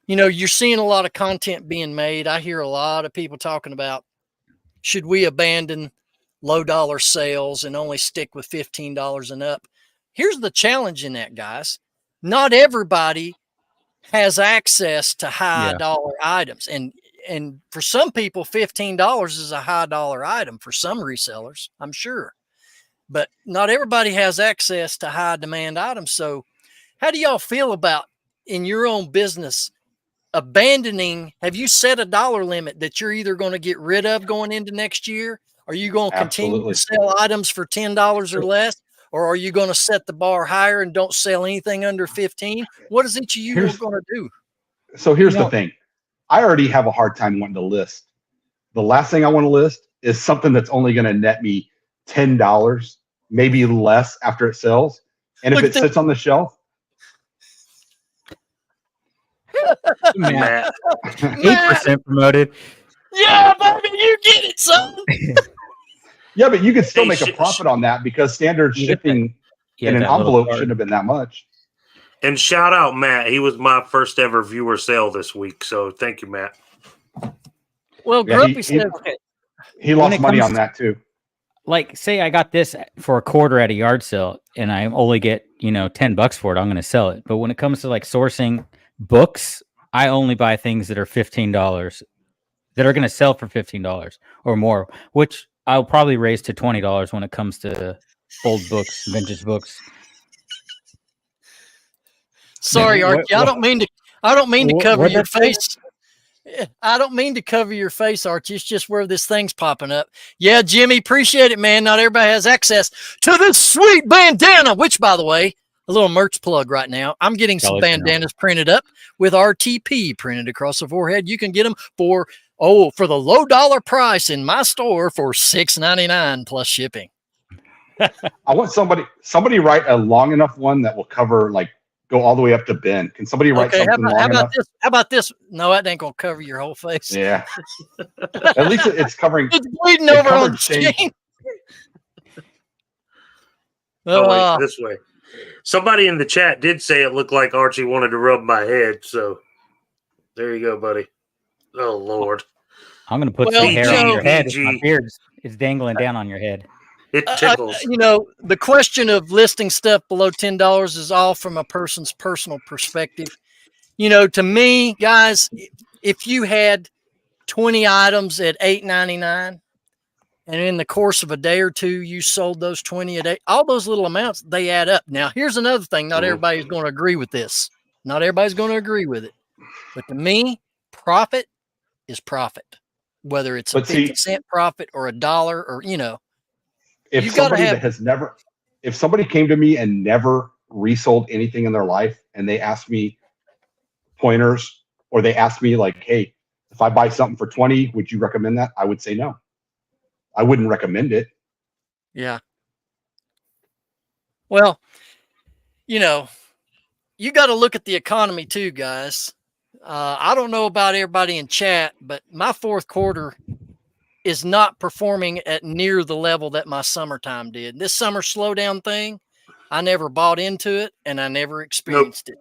You're seeing a lot of content being made. I hear a lot of people talking about, should we abandon low dollar sales and only stick with $15 and up? Here's the challenge in that, guys. Not everybody has access to high dollar items. And for some people, $15 is a high dollar item for some resellers, I'm sure. But not everybody has access to high demand items. So how do y'all feel about in your own business abandoning? Have you set a dollar limit that you're either going to get rid of going into next year? Are you going to continue to sell items for $10 or less? Or are you going to set the bar higher and don't sell anything under 15? What is it you are going to do? So here's the thing. I already have a hard time wanting to list the last thing I want to list is something that's only going to net me $10, maybe less after it sells. And if it sits on the shelf, Matt, 8% promoted. Yeah, baby, you get it, son. yeah, but you could still make a profit on that because standard shipping in an envelope shouldn't have been that much. And shout out Matt. He was my first ever viewer sale this week. So thank you, Matt. Well, Grumpy said he lost money on that too. Like, say I got this for a quarter at a yard sale and I only get, $10 for it, I'm going to sell it. But when it comes to like sourcing books, I only buy things that are $15 that are going to sell for $15 or more, which I'll probably raise to $20 when it comes to old books, vintage books. Sorry, Archie. I don't mean to cover your face. I don't mean to cover your face, Archie. It's just where this thing's popping up. Yeah, Jimmy, appreciate it, man. Not everybody has access to this sweet bandana, which, by the way, a little merch plug right now. I'm getting some bandanas printed up with RTP printed across the forehead. You can get them for the low dollar price in my store for $6.99 plus shipping. I want somebody write a long enough one that will cover go all the way up to Ben. Can somebody write something long enough? How about this? No, that ain't gonna cover your whole face. Yeah. At least it's covering. It's bleeding over on the skin. Wait, this way. Somebody in the chat did say it looked like Archie wanted to rub my head. So there you go, buddy. Oh Lord. I'm gonna put some hair on your head. My beard is dangling down on your head. It tickles. The question of listing stuff below $10 is all from a person's personal perspective. To me, guys, if you had 20 items at $8.99 and in the course of a day or two, you sold those 20 a day, all those little amounts, they add up. Now, here's another thing. Not everybody's going to agree with this. Not everybody's going to agree with it. But to me, profit is profit, whether it's a 50-cent profit or $1 or, if somebody came to me and never resold anything in their life and they asked me pointers or they asked me hey, if I buy something for 20, would you recommend that? I would say no. I wouldn't recommend it. Yeah. Well, you got to look at the economy too, guys. I don't know about everybody in chat, but my fourth quarter is not performing at near the level that my summertime did. This summer slowdown thing, I never bought into it and I never experienced it.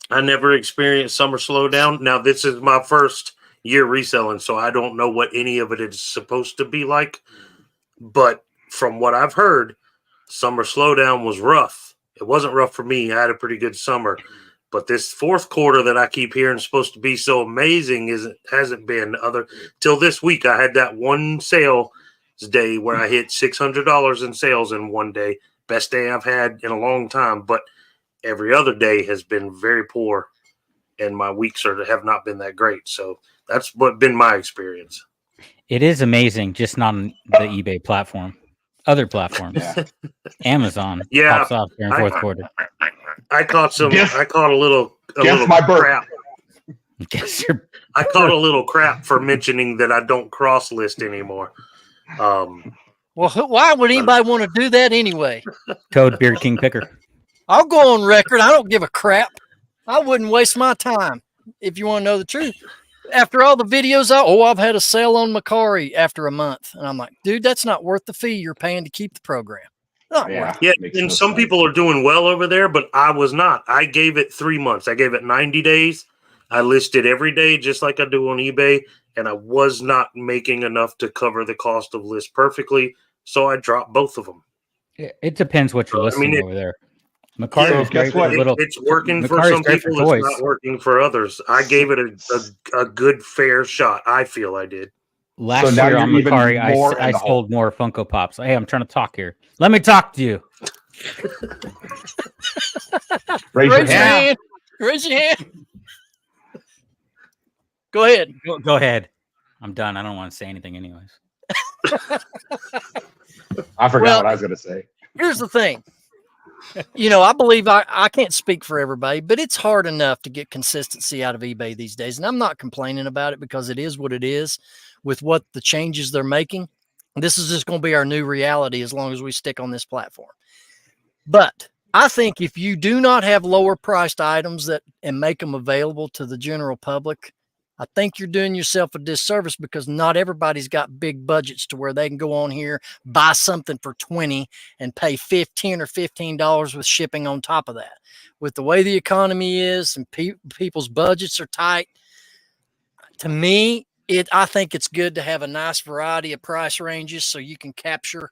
I never experienced summer slowdown. Now, this is my first year reselling, so I don't know what any of it is supposed to be like. But from what I've heard, summer slowdown was rough. It wasn't rough for me. I had a pretty good summer. But this fourth quarter that I keep hearing is supposed to be so amazing hasn't been till this week. I had that one sales day where I hit $600 in sales in one day. Best day I've had in a long time. But every other day has been very poor, and my weeks have not been that great. So that's been my experience. It is amazing, just not on the eBay platform. Other platforms, Amazon pops off during fourth quarter. I caught a little crap. I caught a little crap for mentioning that I don't cross list anymore. Well, why would anybody want to do that anyway? Code Beard King Picker. I'll go on record. I don't give a crap. I wouldn't waste my time if you want to know the truth. After all the videos, I've had a sale on Macari after a month. And I'm like, dude, that's not worth the fee you're paying to keep the program. And some people are doing well over there, but I was not. I gave it 3 months. I gave it 90 days. I listed every day just like I do on eBay, and I was not making enough to cover the cost of list perfectly, so I dropped both of them. It depends what you're listing over there. Macari is great. It's working for some people. It's not working for others. I gave it a good, fair shot. I feel I did. Last year on Macari, I sold more Funko Pops. Hey, I'm trying to talk here. Let me talk to you. Raise your hand. Raise your hand. Go ahead. Go ahead. I'm done. I don't want to say anything anyways. I forgot what I was going to say. Here's the thing. I believe I can't speak for everybody, but it's hard enough to get consistency out of eBay these days. And I'm not complaining about it because it is what it is with what the changes they're making. This is just going to be our new reality as long as we stick on this platform. But I think if you do not have lower priced items and make them available to the general public, I think you're doing yourself a disservice because not everybody's got big budgets to where they can go on here, buy something for 20 and pay 15 or $15 with shipping on top of that. With the way the economy is and people's budgets are tight, to me, I think it's good to have a nice variety of price ranges so you can capture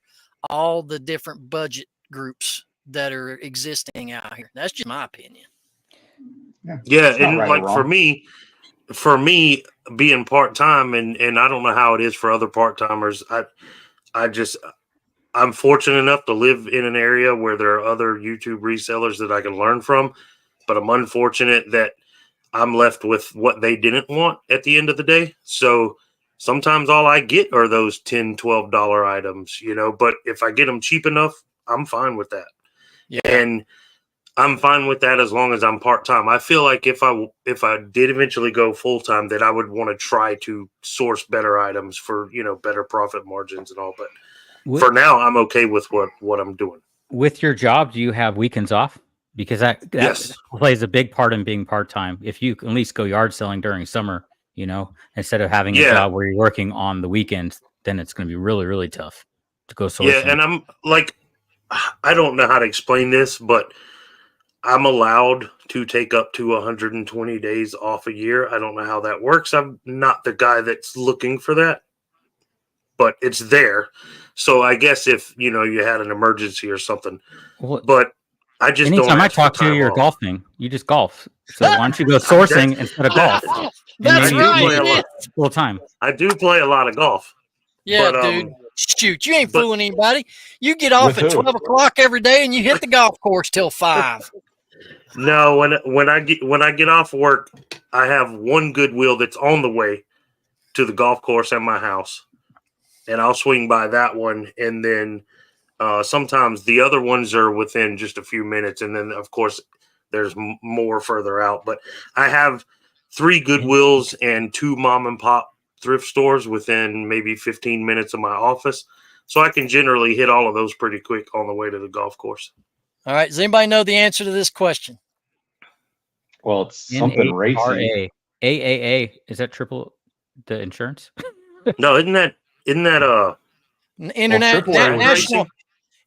all the different budget groups that are existing out here. That's just my opinion. Yeah, and right like for me being part-time and I don't know how it is for other part-timers, I'm fortunate enough to live in an area where there are other YouTube resellers that I can learn from, but I'm unfortunate that I'm left with what they didn't want at the end of the day. So sometimes all I get are those $10, $12 items, but if I get them cheap enough, I'm fine with that. Yeah. And I'm fine with that as long as I'm part-time. I feel like if I did eventually go full-time, that I would want to try to source better items for, better profit margins and all. But for now, I'm okay with what I'm doing. With your job, do you have weekends off? Because that yes. plays a big part in being part-time. If you can at least go yard selling during summer, instead of having a job where you're working on the weekends, then it's going to be really, really tough to go sourcing. Yeah, and I'm like, I don't know how to explain this, but I'm allowed to take up to 120 days off a year. I don't know how that works. I'm not the guy that's looking for that, but it's there. So I guess if, you had an emergency or something, but I just anytime don't. I talk to you, you're golfing. You just golf. So why don't you go sourcing instead of golf? That's right. Full time. I do play a lot of golf. Yeah, but, dude. Shoot, you ain't fooling anybody. You get off at 12 o'clock every day and you hit the golf course till 5. No, when I get off work, I have one Goodwill that's on the way to the golf course and my house, and I'll swing by that one. And then sometimes the other ones are within just a few minutes, and then of course there's more further out. But I have 3 Goodwills and 2 mom and pop thrift stores within maybe 15 minutes of my office, so I can generally hit all of those pretty quick on the way to the golf course. All right. Does anybody know the answer to this question? Well, it's something racing. AAA, is that triple the insurance? No, isn't that Internet National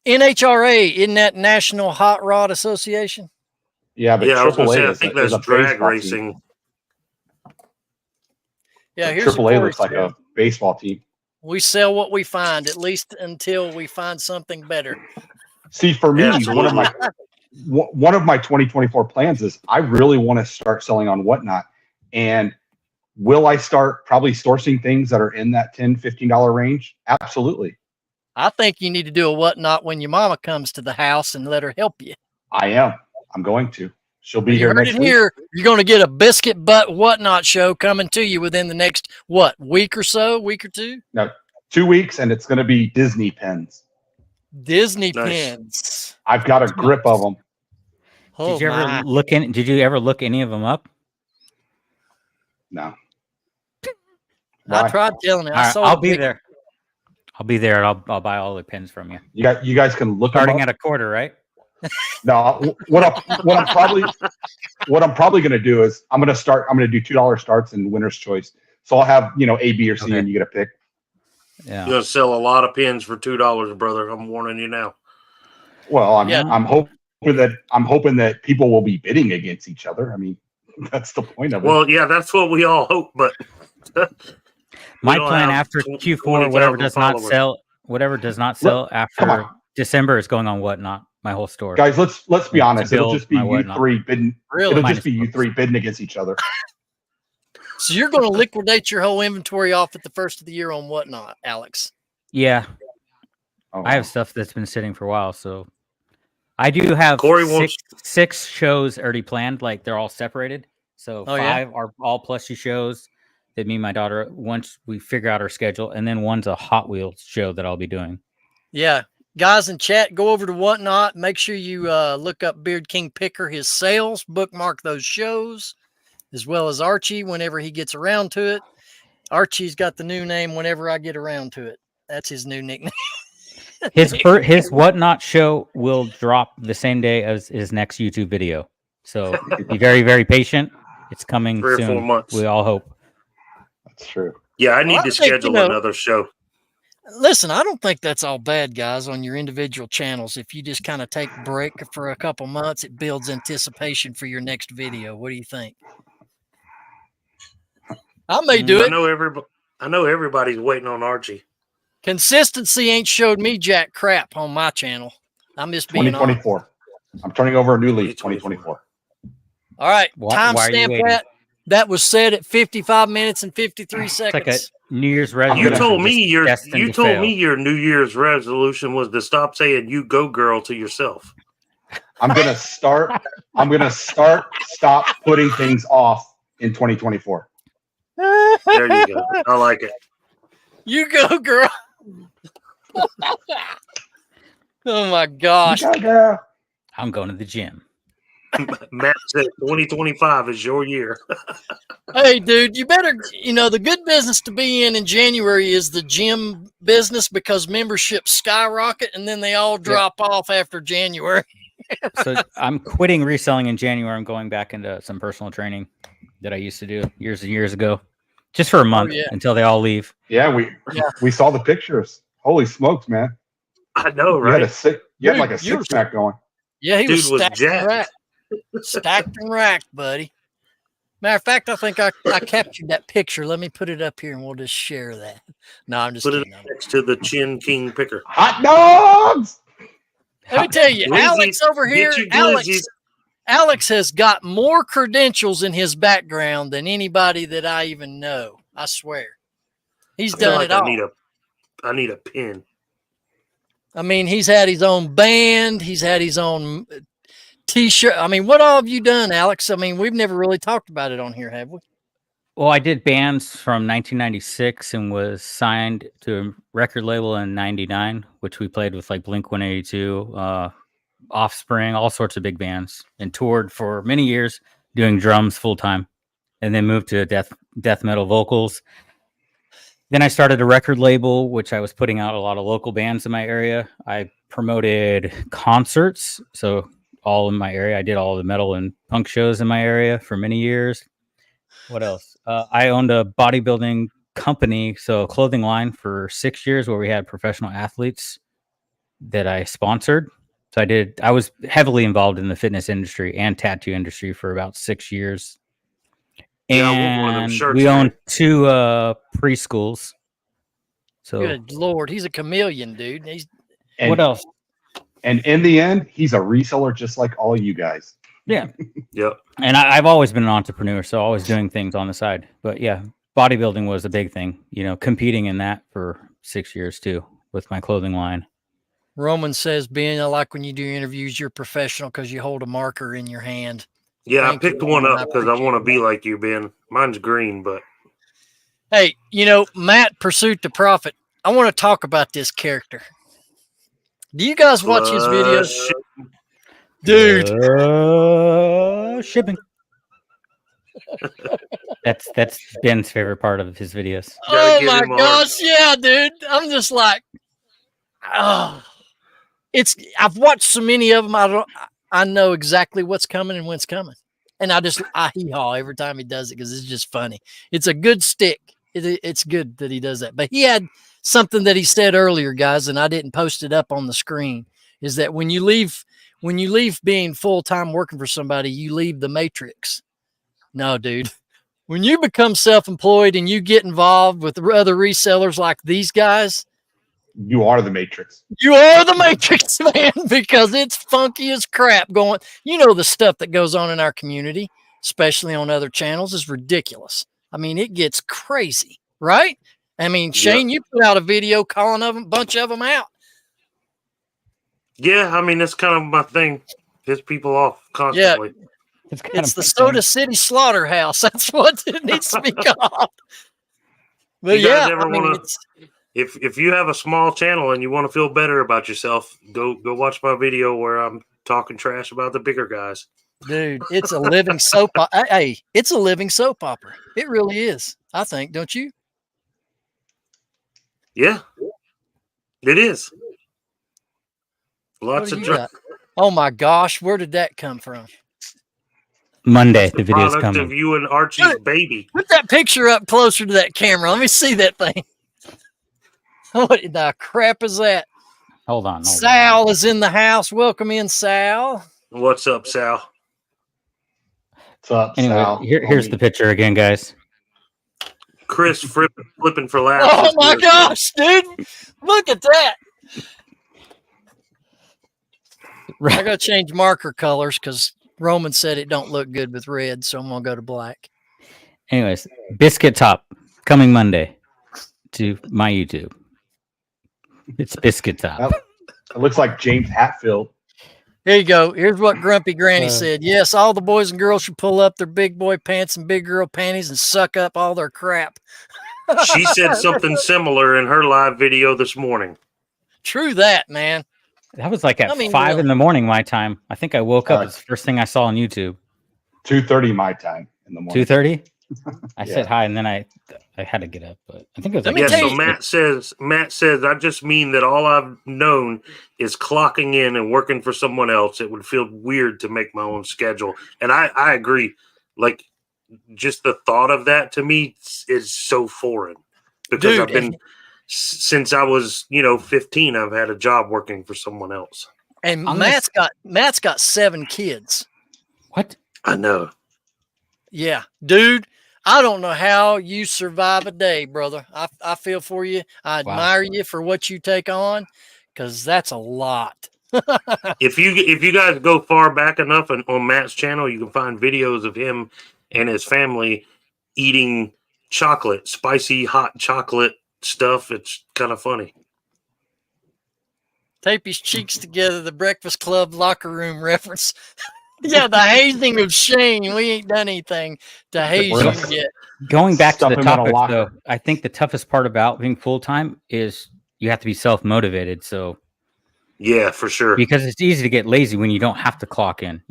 NHRA? Isn't that National Hot Rod Association? Yeah, but I was going to say, I think that's drag racing. Team. Yeah, here's AAA looks like a baseball team. We sell what we find, at least until we find something better. See, for me, one of my 2024 plans is I really want to start selling on Whatnot. And will I start probably sourcing things that are in that $10, $15 range? Absolutely. I think you need to do a Whatnot when your mama comes to the house and let her help you. I am. I'm going to. She'll be here next week. You're going to get a biscuit butt Whatnot show coming to you within the next, week or 2? No, 2 weeks, and it's going to be Disney pens. Disney pins. I've got a grip of them. Did you ever look any of them up? No. I tried telling you. I'll be there. I'll be there, and I'll buy all the pins from you. You guys can look starting at a quarter, right? No. What I'm probably going to do is I'm going to do $2 starts and winner's choice. So I'll have A, B, or C, and you get a pick. Yeah. You're gonna sell a lot of pins for $2, brother. I'm warning you now. Well, I'm hoping that people will be bidding against each other. I mean, that's the point of it. Well, yeah, that's what we all hope. But my plan after Q4, whatever does not sell after December is going on Whatnot. My whole store. Guys, let's be honest. It'll just be you 3 bidding. Really? It'll just be you 3 bidding against each other. So you're going to liquidate your whole inventory off at the first of the year on Whatnot, Alex? Yeah. I have stuff that's been sitting for a while, so I do have six shows already planned. Like they're all separated. So 5 are all plushie shows that me and my daughter, once we figure out our schedule, and then one's a Hot Wheels show that I'll be doing. Yeah. guys in chat, go over to Whatnot. Make sure you look up Beard King Picker, his sales, bookmark those shows, as well as Archie whenever he gets around to it. Archie's got the new name whenever I get around to it. That's his new nickname. His Whatnot show will drop the same day as his next YouTube video. So be very, very patient. It's coming 3 or soon. 4 months. We all hope. That's true. Yeah, I need Well, to I think, schedule you know, another show. Listen, I don't think that's all bad, guys, on your individual channels. If you just kind of take a break for a couple months, it builds anticipation for your next video. What do you think? I may do I it. know everybody's waiting on Archie. Consistency ain't showed me jack crap on my channel. I'm just being honest. 2024. I'm turning over a new leaf. 2024. All right, Why are you timestamp waiting? that. That was said at 55 minutes and 53 It's like seconds. a New Year's resolution. You told me just destined to told fail. me your New Year's resolution was to stop saying "you go girl" to yourself. I'm gonna stop putting things off in 2024. There you go. I like it. You go, girl. Oh my gosh. Girl. I'm going to the gym. Matt said 2025 is your year. Hey, dude, you better, the good business to be in January is the gym business because memberships skyrocket and then they all drop off after January. So I'm quitting reselling in January. I'm going back into some personal training that I used to do years and years ago, just for a month until they all leave. Yeah, we saw the pictures. Holy smokes, man! I know, You right? had like a six-pack going. Yeah, he Dude was stacked and jacked. racked. Stacked and racked, buddy. Matter of fact, I think I captured that picture. Let me put it up here and we'll just share that. No, I'm just Put it kidding. next to the Chin King Picker. Hot dogs. Let me tell you, Glizzy, Alex over get here, your glizzy. Alex has got more credentials in his background than anybody that I even know. I swear. He's I feel done like it all. I need a pin. I mean, he's had his own band. He's had his own T-shirt. I mean, what all have you done, Alex? I mean, we've never really talked about it on here, have we? Well, I did bands from 1996 and was signed to a record label in 99, which we played with like Blink-182, Offspring, all sorts of big bands, and toured for many years doing drums full time, and then moved to death metal vocals. Then I started a record label, which I was putting out a lot of local bands in my area. I promoted concerts, so all in my area. I did all the metal and punk shows in my area for many years. What else? I owned a bodybuilding company, so a clothing line for 6 years where we had professional athletes that I sponsored. So I was heavily involved in the fitness industry and tattoo industry for about 6 years. Yeah, I want one of them And shirts, we man. owned 2 preschools. So Good Lord, he's a chameleon, dude. And, what else? And in the end, he's a reseller just like all you guys. Yeah. Yep. And I've always been an entrepreneur, so always doing things on the side. But yeah, bodybuilding was a big thing, competing in that for 6 years too with my clothing line. Roman says, Ben, I like when you do interviews, you're professional because you hold a marker in your hand. Yeah, Thank I picked you, one Roman. up because I want to appreciate be like you, Ben. Mine's green, but Hey, Matt Pursuit to Profit. I want to talk about this character. Do you guys watch his videos? Dude. Shipping. That's Ben's favorite part of his videos. Oh give my him a gosh, yeah, dude. I'm just like, I've watched so many of them. I know exactly what's coming and when it's coming. And I hee-haw every time he does it because it's just funny. It's a good stick. It's good that he does that. But he had something that he said earlier, guys, and I didn't post it up on the screen, is that when you leave being full-time working for somebody, you leave the matrix. No, dude. When you become self-employed and you get involved with other resellers like these guys, You are the Matrix. you are the matrix, man, because it's funky as crap going. The stuff that goes on in our community, especially on other channels, is ridiculous. I mean, it gets crazy, right? I mean, Shane, you put out a video calling a bunch of them out. yeah, I mean that's kind of my thing. Piss people off constantly. It's the Soda City Slaughterhouse. That's what it needs to be called. But You guys yeah, ever I mean, wanna- If you have a small channel and you want to feel better about yourself, go watch my video where I'm talking trash about the bigger guys. Dude, it's a living soap. Hey, it's a living soap opera. It really is. I think, don't you? Yeah, it is. What Lots do of you got? Oh my gosh, where did that come from? Monday, That's the the video's product coming. of you and Archie's baby. Put that picture up closer to that camera. Let me see that thing. What the crap is that? Hold on. Sal is in the house. Welcome in, Sal. What's up, Sal? What's up, Anyway, Sal? here's Homie. the picture again, guys. Chris flipping for laughs. Oh is my good. gosh, dude. Look at that. I gotta change marker colors because Roman said it don't look good with red, so I'm gonna go to black. Anyways, Biscuit Top coming Monday to my YouTube. It's Biscuit Top. It looks like James Hatfield. Here you go. Here's what Grumpy Granny said. Yes, all the boys and girls should pull up their big boy pants and big girl panties and suck up all their crap. She said something similar in her live video this morning. True that, man. That was like at I mean, 5 really. in the morning my time. I think I woke up. It's the first thing I saw on YouTube. 2:30 my time in the morning. 2:30. I Yeah. said hi, and then I had to get up, but I think it was Let like me tell So you- Matt says, I just mean that all I've known is clocking in and working for someone else. It would feel weird to make my own schedule. And I agree. Like, just the thought of that to me is so foreign because Dude, I've been since I was, 15, I've had a job working for someone else. And I'm Matt's got 7 kids. what? I know. Yeah, dude. I don't know how you survive a day, brother. I feel for you. I admire you for what you take on, because that's a lot. If you guys go far back enough on Matt's channel, you can find videos of him and his family eating chocolate, spicy hot chocolate stuff. It's kind of funny. Tape his cheeks together, the Breakfast Club locker room reference. Yeah, the hazing of Shane. We ain't done anything to haze We're you gonna- yet. Going back Stuff to the him in a topic, locker. though, I think the toughest part about being full time is you have to be self motivated. So Yeah, for sure. because it's easy to get lazy when you don't have to clock in,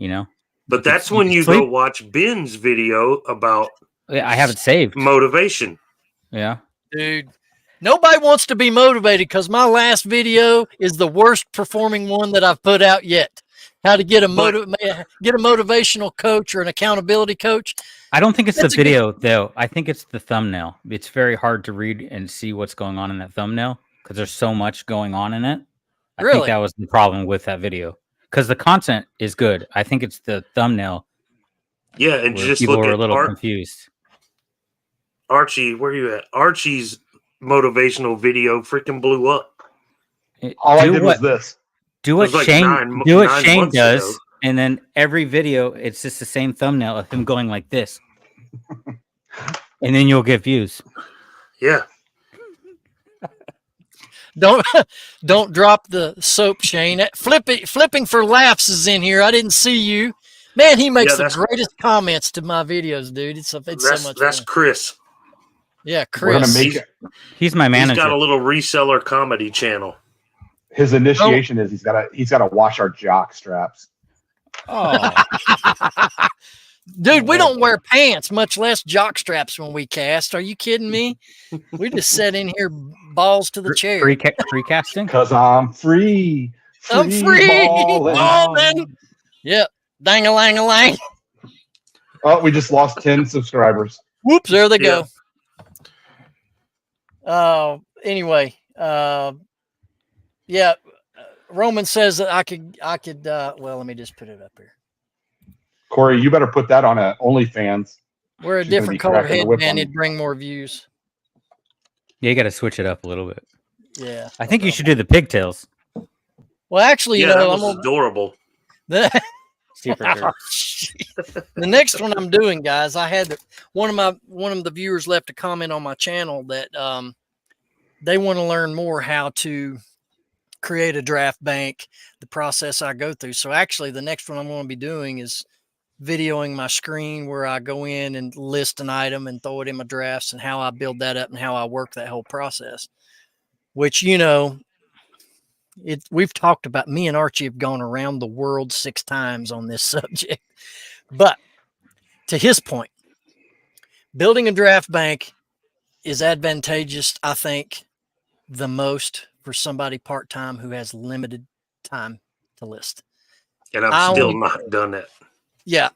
But that's when you sleep. go watch Ben's video about I have it saved. motivation. Yeah. Dude, nobody wants to be motivated because my last video is the worst performing one that I've put out yet. How to get a motivational coach or an accountability coach. I don't think it's That's the a good- video, though. I think it's the thumbnail. It's very hard to read and see what's going on in that thumbnail because there's so much going on in it. I think Really? that was the problem with that video because the content is good. I think it's the thumbnail Yeah, and where just people look were a at little confused. Archie. Where you at? Archie's motivational video freaking blew up. All I Do did what- was this. Do It what was like Shane nine Shane months does, ago. and then every video it's just the same thumbnail of him going like this, and then you'll get views. Yeah, Don't drop the soap, Shane. Flipping for laughs is in here. I didn't see you. Man, he makes Yeah, the that's- greatest comments to my videos, dude. It's so much that's fun. Chris. Yeah, We're gonna Chris. make He's- it. He's my He's manager. got a little reseller comedy channel. His initiation is he's got to wash our jock straps. Oh, Dude, we don't wear pants, much less jock straps when we cast. Are you kidding me? We just sit in here balls to the chair. free casting. Cause I'm free. I'm free. ballin'. Ballin'. Yep. Dang-a-lang-a-lang. Oh, we just lost 10 subscribers. Whoops, there they Yeah. go. Anyway, yeah. Roman says that I could. Well, let me just put it up here. Corey, you better put that on a OnlyFans. Wear a She's gonna different be color cracking the whip headband, on it'd bring more views. Yeah, you got to switch it up a little bit. Yeah. I think you should do the pigtails. Well, actually, Yeah, you that know, was adorable. the Super jerk. next one I'm doing, guys. I had one of the viewers left a comment on my channel that they want to learn more how to create a draft bank, the process I go through. So actually, the next one I'm going to be doing is videoing my screen where I go in and list an item and throw it in my drafts and how I build that up and how I work that whole process. which, we've talked about, me and Archie have gone around the world 6 times on this subject. But to his point, building a draft bank is advantageous, I think, the most for somebody part-time who has limited time to list. And I've still not done that. Yeah.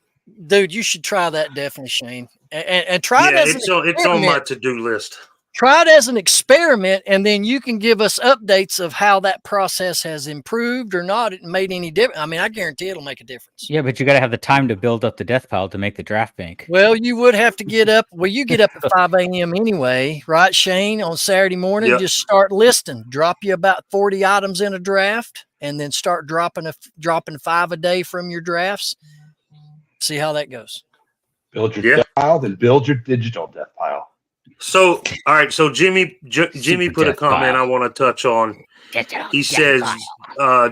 Dude, you should try that definitely, Shane. And try it as it's on my to-do list. Try it as an experiment, and then you can give us updates of how that process has improved or not. It made any difference. I mean, I guarantee it'll make a difference. Yeah, but you got to have the time to build up the death pile to make the draft bank. Well, you would have to get up. Well, you get up at 5 a.m. anyway, right, Shane? On Saturday morning, Yep. Just start listing. Drop you about 40 items in a draft, and then start dropping 5 a day from your drafts. See how that goes. Build your death pile, then build your digital death pile. So, all right. So Jimmy put a comment I want to touch on. He says,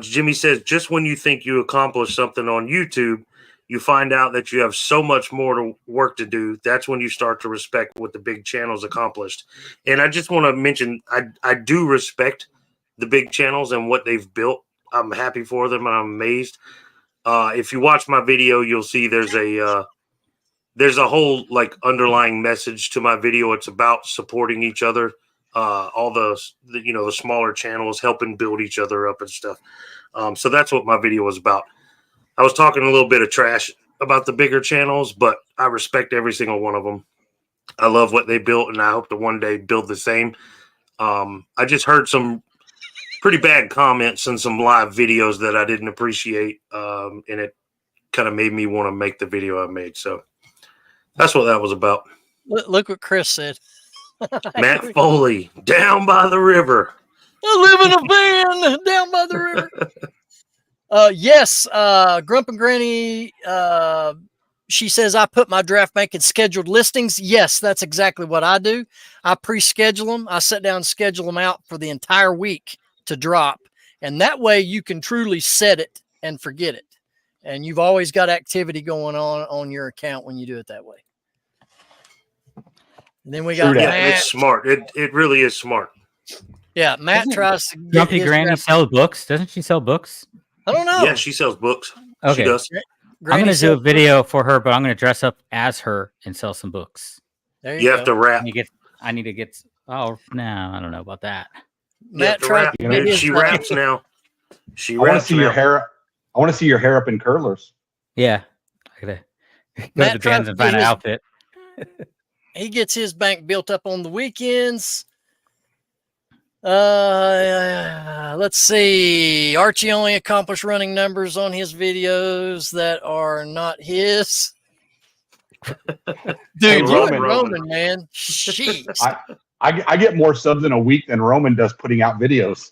Jimmy says, just when you think you accomplished something on YouTube, you find out that you have so much more work to do. That's when you start to respect what the big channels accomplished. And I just want to mention, I do respect the big channels and what they've built. I'm happy for them. And I'm amazed. If you watch my video, you'll see there's a whole like underlying message to my video. It's about supporting each other. All the smaller channels helping build each other up and stuff. So that's what my video was about. I was talking a little bit of trash about the bigger channels, but I respect every single one of them. I love what they built, and I hope to one day build the same. I just heard some pretty bad comments in some live videos that I didn't appreciate, and it kind of made me want to make the video I made. So that's what that was about. Look what Chris said. Matt Foley, down by the river. I live in a van down by the river. Yes, Grump and Granny, she says, I put my draft bank in scheduled listings. Yes, that's exactly what I do. I pre-schedule them. I sit down and schedule them out for the entire week to drop. And that way you can truly set it and forget it. And you've always got activity going on your account when you do it that way. And then we got Matt. It's smart. It really is smart. Yeah, Matt tries to get Grumpy Granny sell books. Doesn't she sell books? I don't know. Yeah, she sells books. Okay. She does. I'm going to do a video for her, but I'm going to dress up as her and sell some books. There you have to rap. I need to get. Oh, no, I don't know about that. Matt tries to rap. She raps now. I want to see your hair. I want to see your hair up in curlers. Yeah. I gotta go to the bands and find an outfit. He gets his bank built up on the weekends. Let's see. Archie only accomplished running numbers on his videos that are not his. Dude, you and Roman, man. Jeez. I get more subs in a week than Roman does putting out videos.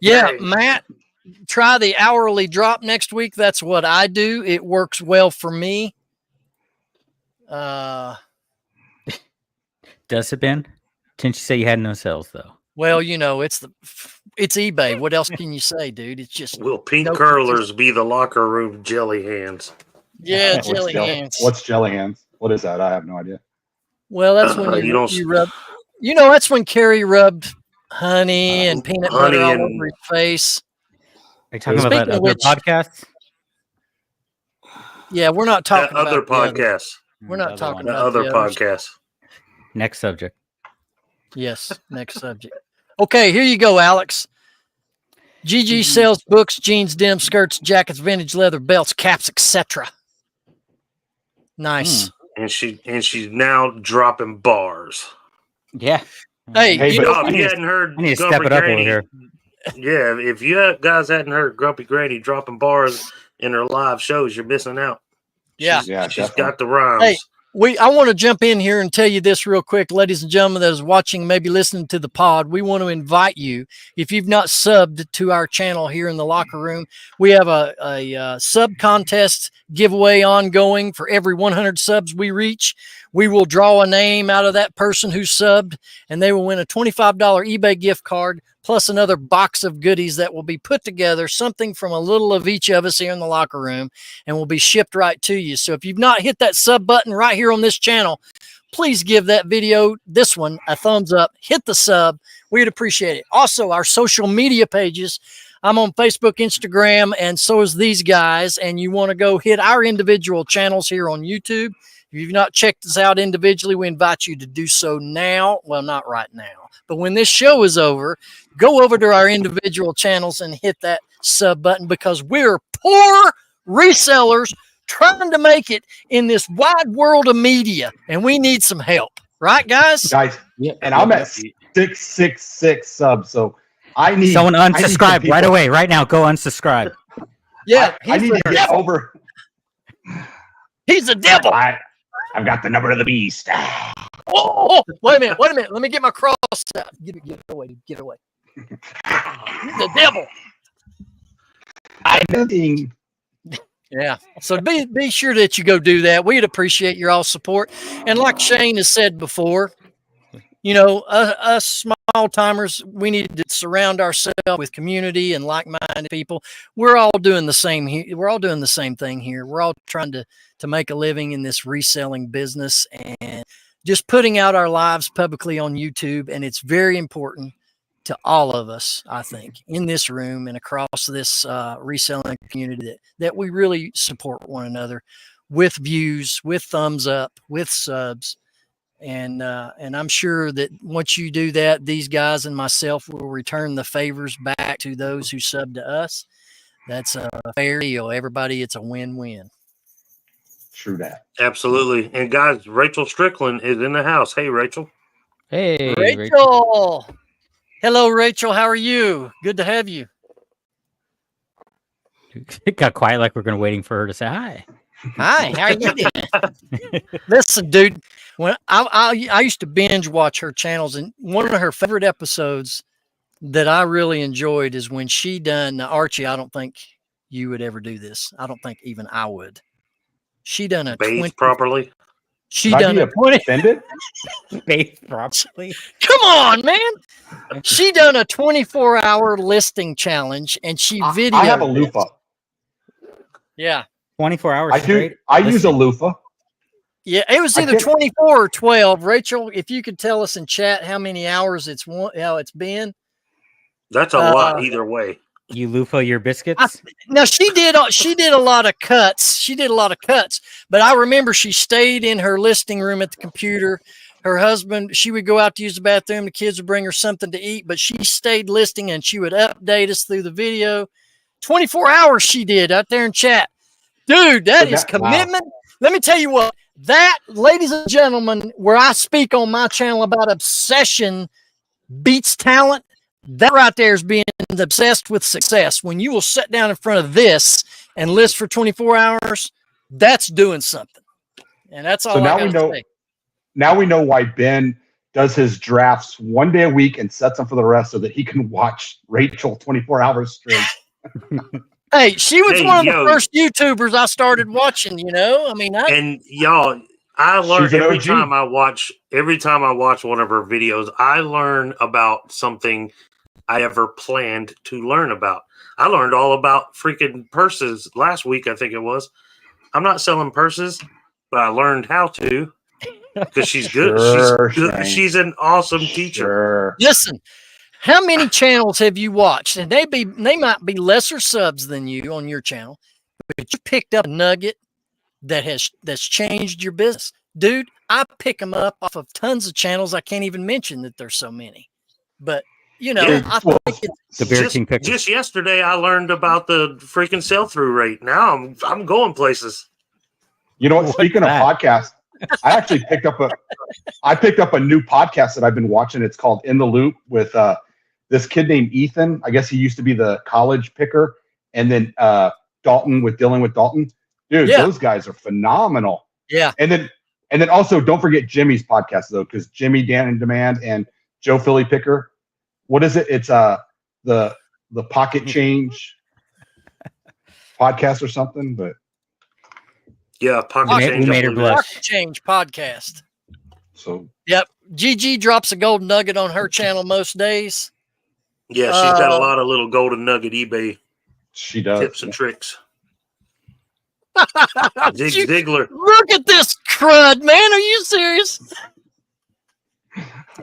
Yeah, Matt, try the hourly drop next week. That's what I do. It works well for me. Does it, Ben? Didn't you say you had no sales though? Well, it's eBay. What else can you say, dude? It's just will pink curlers be the locker room jelly hands? Yeah, jelly hands. What's jelly hands? What is that? I have no idea. Well, that's when you rub. That's when Carrie rubbed honey and peanut butter all over his face. Are you talking about that other podcast? Yeah, we're not talking about other podcasts. We're not talking the about other podcasts. Next subject. Yes, next subject. Okay, here you go, Alex. GG sells books, jeans, denim skirts, jackets, vintage leather, belts, caps, etc. Nice. And she's now dropping bars. Yeah. Hey, if you hadn't heard, I need to step it up over here. Yeah, if you guys hadn't heard Grumpy Granny dropping bars in her live shows, you're missing out. Yeah, she's got the rhymes. Hey, I want to jump in here and tell you this real quick, ladies and gentlemen that is watching, maybe listening to the pod. We want to invite you, if you've not subbed to our channel here in the locker room, we have a sub contest giveaway ongoing. For every 100 subs we reach, we will draw a name out of that person who subbed, and they will win a $25 eBay gift card plus another box of goodies that will be put together, something from a little of each of us here in the locker room, and will be shipped right to you. So if you've not hit that sub button right here on this channel, please give that video, this one, a thumbs up. Hit the sub. We'd appreciate it. Also, our social media pages. I'm on Facebook, Instagram, and so is these guys. And you want to go hit our individual channels here on YouTube. If you've not checked us out individually, we invite you to do so now. Well, not right now, but when this show is over, go over to our individual channels and hit that sub button, because we're poor resellers trying to make it in this wide world of media, and we need some help. Right, guys? And I'm at 666 subs, so I need someone unsubscribe right away, right now. Go unsubscribe. Yeah, I need to get over. He's a devil. I've got the number of the beast. Oh, wait a minute. Let me get my cross out. Get away. He's the devil. I'm thinking. Yeah. So be sure that you go do that. We'd appreciate your all support. And like Shane has said before, you know, us small timers, we need to surround ourselves with community and like-minded people. We're all doing the same here. We're all doing the same thing here. We're all trying to make a living in this reselling business and just putting out our lives publicly on YouTube. And it's very important to all of us, I think, in this room and across this reselling community that we really support one another with views, with thumbs up, with subs. And I'm sure that once you do that, these guys and myself will return the favors back to those who sub to us. That's a fair deal. Everybody, it's a win-win. True that. Absolutely. And guys, Rachel Strickland is in the house. Hey, Rachel. Hey, Rachel. Hello, Rachel. How are you? Good to have you. It got quiet like we're waiting for her to say hi. Hi, how are you doing? Listen, dude, when I used to binge watch her channels, and one of her favorite episodes that I really enjoyed is when she done Archie. I don't think you would ever do this. I don't think even I would. She done a bathe properly. She done a 20. Offended? Bathe properly. Come on, man. She done a 24-hour listing challenge, and she videoed. I have a loofah. Yeah. 24 hours. I use a loofah. Yeah, it was either 24 or 12. Rachel, if you could tell us in chat how many hours how it's been. That's a lot either way. You loofah your biscuits? No, she did a lot of cuts. She did a lot of cuts, but I remember she stayed in her listing room at the computer. Her husband, she would go out to use the bathroom. The kids would bring her something to eat, but she stayed listing and she would update us through the video. 24 hours she did out there in chat. Dude, that is commitment. Wow. Let me tell you what, that, ladies and gentlemen, where I speak on my channel about obsession beats talent, that right there is being obsessed with success. When you will sit down in front of this and list for 24 hours, that's doing something. And that's all I got to say. Now we know why Ben does his drafts one day a week and sets them for the rest so that he can watch Rachel 24 hours straight. Hey, she was one of the first YouTubers I started watching, you know? I mean, and y'all, I learn every time I watch one of her videos, I learn about something I ever planned to learn about. I learned all about freaking purses last week, I think it was. I'm not selling purses, but I learned how to because she's good. She's an awesome teacher. Sure. Listen, how many channels have you watched? And they might be lesser subs than you on your channel, but you picked up a nugget that's changed your business. Dude, I pick them up off of tons of channels. I can't even mention that there's so many. But you know, I think it's the Bear King picker. Just yesterday, I learned about the freaking sell-through rate. Now I'm going places. You know what? Speaking of podcasts, I actually picked up a new podcast that I've been watching. It's called In the Loop with this kid named Ethan. I guess he used to be the college picker, and then Dalton with Dealing with Dalton. Dude, those guys are phenomenal. Yeah, and then also don't forget Jimmy's podcast though, because Jimmy Dan in Demand and Joe Philly Picker. What is it? It's the Pocket Change podcast or something, but yeah, Pocket Change podcast. So yep, Gigi drops a golden nugget on her channel most days. Yeah, she's got a lot of little golden nugget eBay. She does tips and tricks. Zig Ziglar. Look at this crud, man. Are you serious?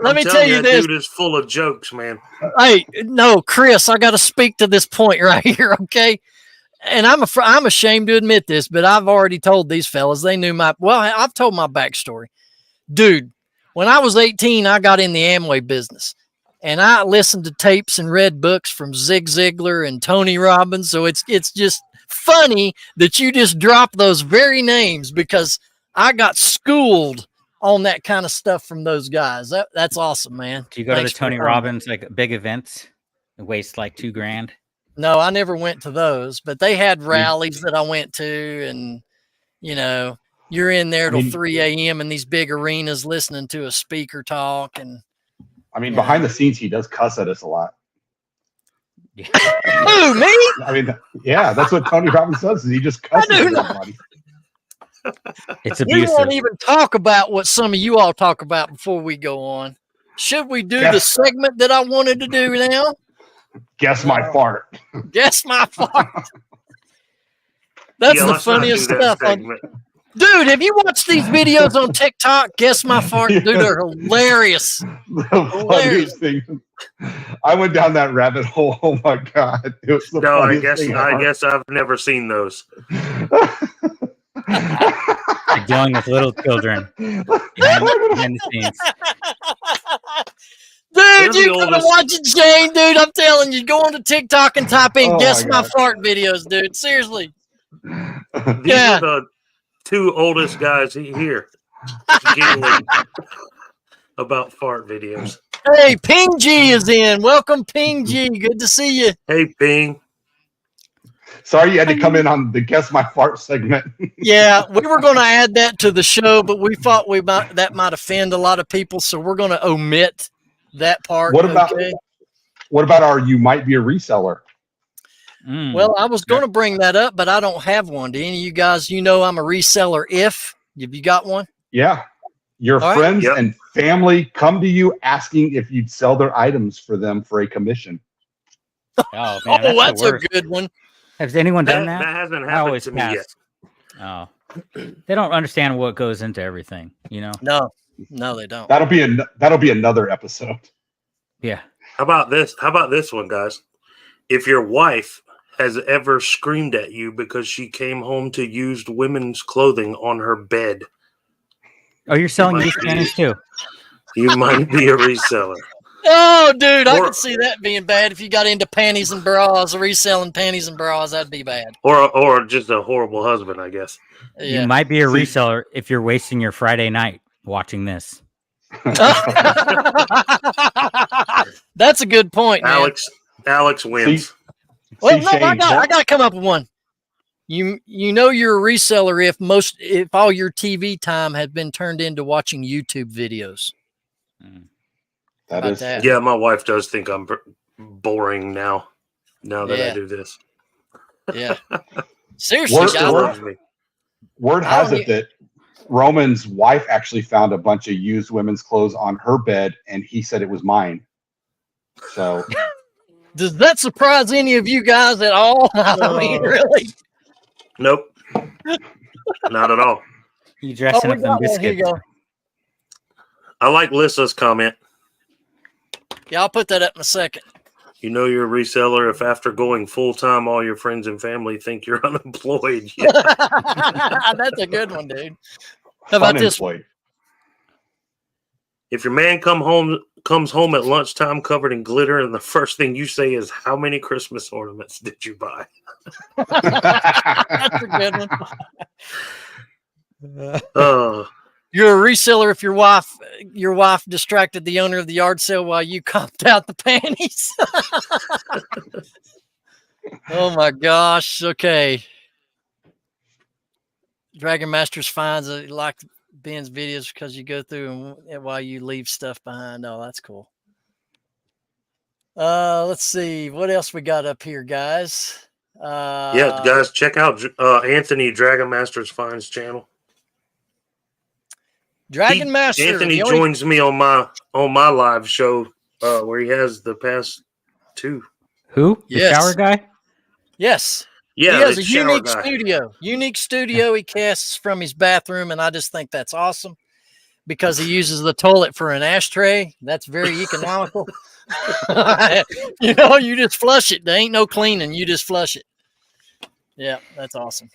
Let me tell you this. Dude is full of jokes, man. Hey, no, Chris, I got to speak to this point right here, okay? And I'm ashamed to admit this, but I've already told these fellas. They knew I've told my backstory. Dude, when I was 18, I got in the Amway business. And I listened to tapes and read books from Zig Ziglar and Tony Robbins. So it's just funny that you just drop those very names because I got schooled on that kind of stuff from those guys. That's awesome, man. Do you go to the Tony Robbins like big events? It wastes like $2,000. No, I never went to those, but they had rallies that I went to, and you're in there till 3 a.m. in these big arenas listening to a speaker talk. And behind the scenes, he does cuss at us a lot. Who, me? Yeah, that's what Tony Robbins does. Is he just cusses at everybody. It's abusive. We won't even talk about what some of you all talk about before we go on. Should we do the segment that I wanted to do now? Guess my fart. Guess my fart. That's the funniest stuff. Dude, have you watched these videos on TikTok? Guess my fart. Dude, they're hilarious. The funniest thing. I went down that rabbit hole. Oh my god! It was the funniest thing I guess I've never seen those. Like dealing with little children behind the scenes. Dude, you gotta watch it, Shane. Dude, I'm telling you, go on to TikTok and type in "guess my fart" videos, dude. Seriously. These are the two oldest guys here giggling about fart videos. Hey, Ping G is in. Welcome, Ping G. Good to see you. Hey, Ping. Sorry you had to come in on the Guess My Fart segment. Yeah, we were going to add that to the show, but we thought that might offend a lot of people, so we're going to omit that part. What about our "you might be a reseller"? Well, I was going to bring that up, but I don't have one. Do any of you guys, I'm a reseller? Have you got one? Yeah. Your friends and family come to you asking if you'd sell their items for them for a commission. Oh, man, that's a good one. Has anyone done that? That hasn't happened to me yet. Oh, they don't understand what goes into everything, No, they don't. That'll be another episode. Yeah. How about this one, guys? If your wife has ever screamed at you because she came home to used women's clothing on her bed. Oh, you're selling used panties too? You might be a reseller. Oh, dude, I could see that being bad if you got into panties and bras, reselling panties and bras. That'd be bad. Or just a horrible husband, I guess. Yeah. You might be a reseller if you're wasting your Friday night watching this. That's a good point, man. Alex wins. Well, no, I got to come up with one. You're a reseller if all your TV time had been turned into watching YouTube videos. Yeah, my wife does think I'm boring now that I do this. Yeah. Seriously, word has it that Roman's wife actually found a bunch of used women's clothes on her bed, and he said it was mine. So, does that surprise any of you guys at all? I mean, really? Nope, not at all. You dressing up them biscuits? Here you go. I like Lissa's comment. Yeah, I'll put that up in a second. You're a reseller if after going full-time, all your friends and family think you're unemployed. Yeah. That's a good one, dude. How about this one? If your man comes home at lunchtime covered in glitter, and the first thing you say is, "How many Christmas ornaments did you buy?" That's a good one. You're a reseller if your wife distracted the owner of the yard sale while you comped out the panties. Oh my gosh. Okay. Dragon Masters finds that you like Ben's videos because you go through and while you leave stuff behind. Oh, that's cool. Let's see what else we got up here, guys. Guys, check out Anthony Dragon Masters Finds channel. Dragon Master. Anthony joins me on my live show where he has the past two. Who? The shower guy? Yes. Yeah, he has the a shower unique guy. studio. Unique studio he casts from his bathroom, and I just think that's awesome because he uses the toilet for an ashtray. That's very economical. You just flush it. There ain't no cleaning. You just flush it. Yeah, that's awesome.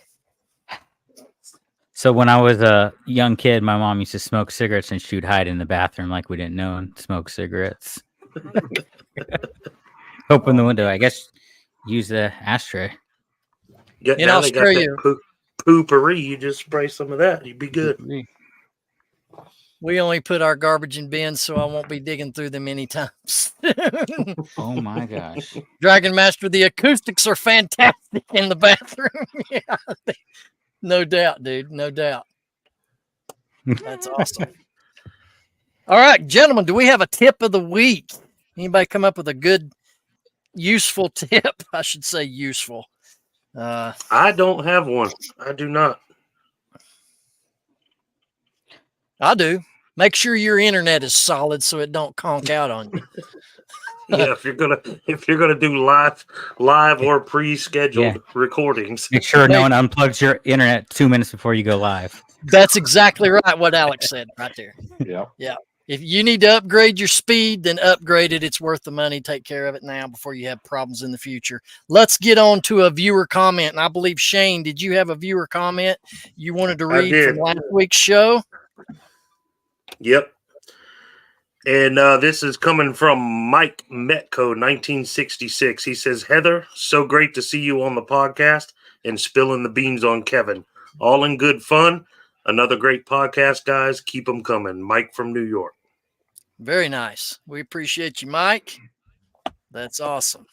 So when I was a young kid, my mom used to smoke cigarettes and she'd hide in the bathroom like we didn't know and smoke cigarettes. Open the window. I guess use the ashtray. Yeah, In now they got Australia, that poopery. You just spray some of that. You'd be good. we only put our garbage in bins, so I won't be digging through them many times. Oh my gosh. Dragon Master, the acoustics are fantastic in the bathroom. Yeah, no doubt, dude. No doubt. That's awesome. All right, gentlemen, do we have a tip of the week? Anybody come up with a good, useful tip? I should say useful. I don't have one. I do not. I do. Make sure your internet is solid so it don't conk out on you. Yeah, if you're gonna do live or pre-scheduled recordings, Make sure no one unplugs your internet 2 minutes before you go live. That's exactly right. What Alex said right there. Yeah. Yeah. If you need to upgrade your speed, then upgrade it. It's worth the money. Take care of it now before you have problems in the future. Let's get on to a viewer comment. And I believe, Shane, did you have a viewer comment you wanted to read from last week's show? Yep. And this is coming from Mike Metco, 1966. He says, Heather, so great to see you on the podcast and spilling the beans on Kevin. All in good fun. Another great podcast, guys. Keep them coming. Mike from New York. Very nice. We appreciate you, Mike. That's awesome.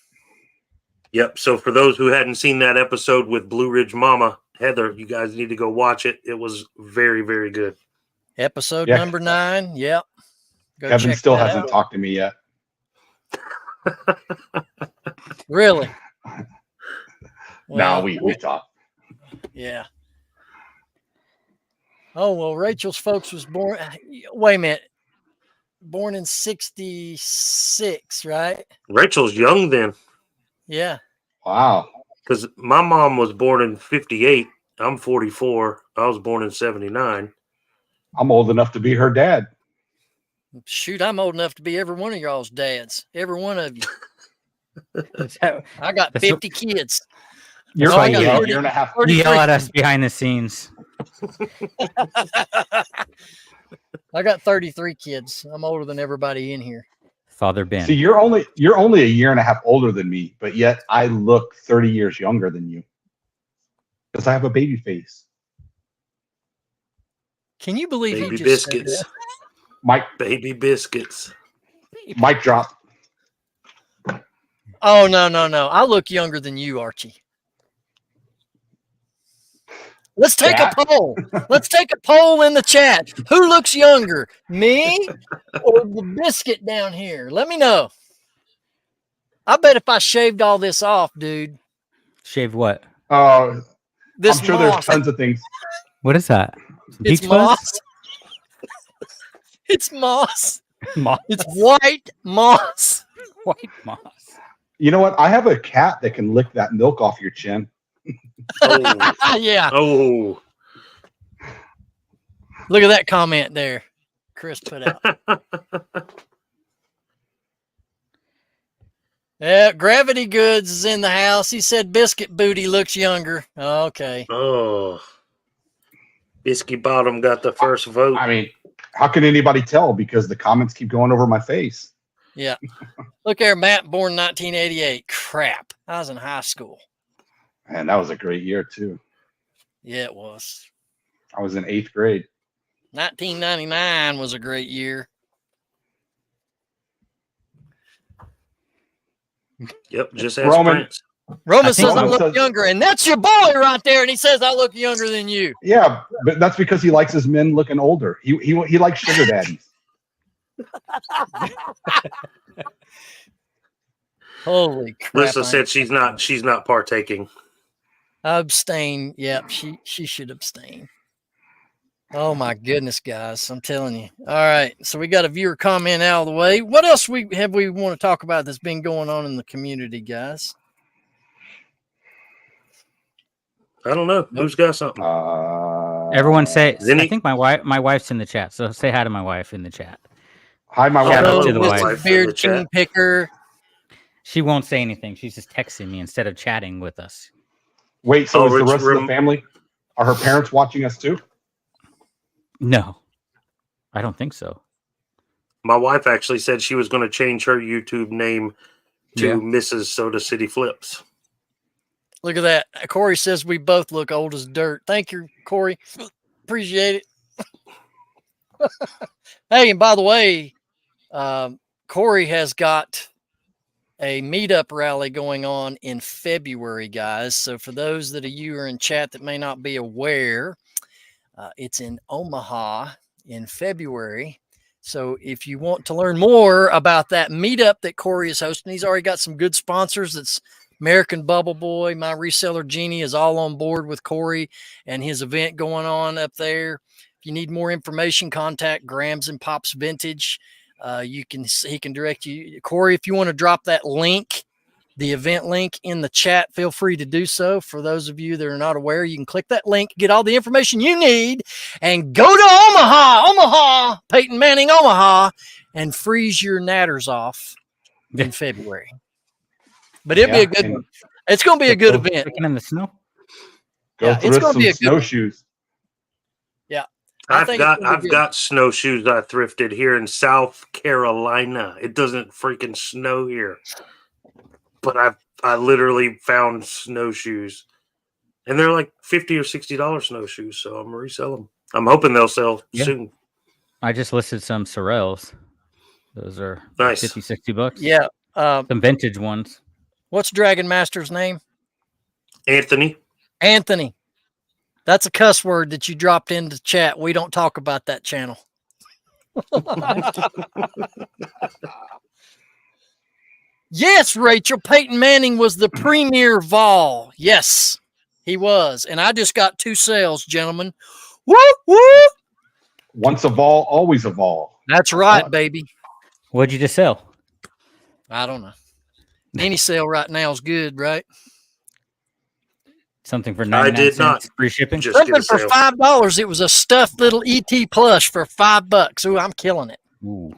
Yep. So for those who hadn't seen that episode with Blue Ridge Mama, Heather, you guys need to go watch it. It was very, very good. Episode number 9. Yep. Go Kevin still hasn't talked to me yet. Really? No, we talk. Yeah. Oh, well, Rachel's folks was born. Wait a minute. Born in 66, right? Rachel's young then. Yeah. Wow. Because my mom was born in 58. I'm 44. I was born in 79. I'm old enough to be her dad. Shoot, I'm old enough to be every one of y'all's dads. Every one of you. I got 50 kids. You're I only got a year and a half. You yell at us behind the scenes. I got 33 kids. I'm older than everybody in here. Father Ben. See, you're only a year and a half older than me, but yet I look 30 years younger than you because I have a baby face. Can you believe Baby he just biscuits. said that? Mike, Baby biscuits. mic drop. Oh, no. I look younger than you, Archie. Let's take a poll. Let's take a poll in the chat. Who looks younger, me or the biscuit down here? Let me know. I bet if I shaved all this off, dude. Shave what? I'm This sure moss. there's tons of things. What is that? It's Beach fuzz? moss. It's moss. Moss. It's white moss. White moss. You know what? I have a cat that can lick that milk off your chin. Oh. Yeah. Oh. Look at that comment there Chris put out. Yeah, Gravity Goods is in the house. He said Biscuit Booty looks younger. Okay. Oh. Biscuit Bottom got the first vote. I mean, how can anybody tell? Because the comments keep going over my face. Yeah. Look there, Matt, born 1988. Crap. I was in high school. And that was a great year, too. Yeah, it was. I was in 8th grade. 1999 was a great year. Yep, just ask Roman. Prince. Roman says I Roman look says- younger, and that's your boy right there. And he says I look younger than you. Yeah, but that's because he likes his men looking older. He likes sugar daddies. Holy crap. Lisa said she's not partaking. Abstain. Yep, she should abstain. Oh my goodness, guys. I'm telling you. All right. So we got a viewer comment out of the way. What else we want to talk about that's been going on in the community, guys? I don't know. Who's got something? Everyone say. Zinni? I think my wife's in the chat. So say hi to my wife in the chat. Hi, my Shout out wife. to the Mr. wife in the Beard chat. King Picker. She won't say anything. She's just texting me instead of chatting with us. Wait, so is the Rich, rest of the family? Are her parents watching us too? No, I don't think so. My wife actually said she was going to change her YouTube name to Yeah. Mrs. Soda City Flips. Look at that. Corey says we both look old as dirt. Thank you, Corey. Appreciate it. Hey, and by the way, Corey has got a meetup rally going on in February, guys. So for those that of you are in chat that may not be aware, it's in Omaha in February. So if you want to learn more about that meetup that Corey is hosting, he's already got some good sponsors. It's American Bubble Boy, My Reseller Genie is all on board with Corey and his event going on up there. If you need more information, contact Grams and Pops Vintage. He can direct you. Corey, if you want to drop that link, the event link in the chat, feel free to do so. For those of you that are not aware, you can click that link, get all the information you need, and go to Omaha, Peyton Manning, Omaha, and freeze your natters off in February. But it'll be a good one. It's going to be a good event. Freaking in the snow. Go through some snowshoes. Yeah. I've got snowshoes I thrifted here in South Carolina. It doesn't freaking snow here. But I literally found snowshoes. And they're like $50 or $60 snowshoes, so I'm gonna resell them. I'm hoping they'll sell soon. I just listed some Sorels. Those are nice. $50-$60. Yeah. Some vintage ones. What's Dragon Master's name? Anthony. That's a cuss word that you dropped into chat. We don't talk about that channel. Yes, Rachel. Peyton Manning was the premier Vol. Yes, he was. And I just got 2 sales, gentlemen. Woo, woo. Once a Vol, always a Vol. That's right, baby. What'd you just sell? I don't know. Any sale right now is good, right? Something for 99 I did cents, not. free shipping. Something for $5. It was a stuffed little ET plush for $5. Ooh, I'm killing it. Ooh.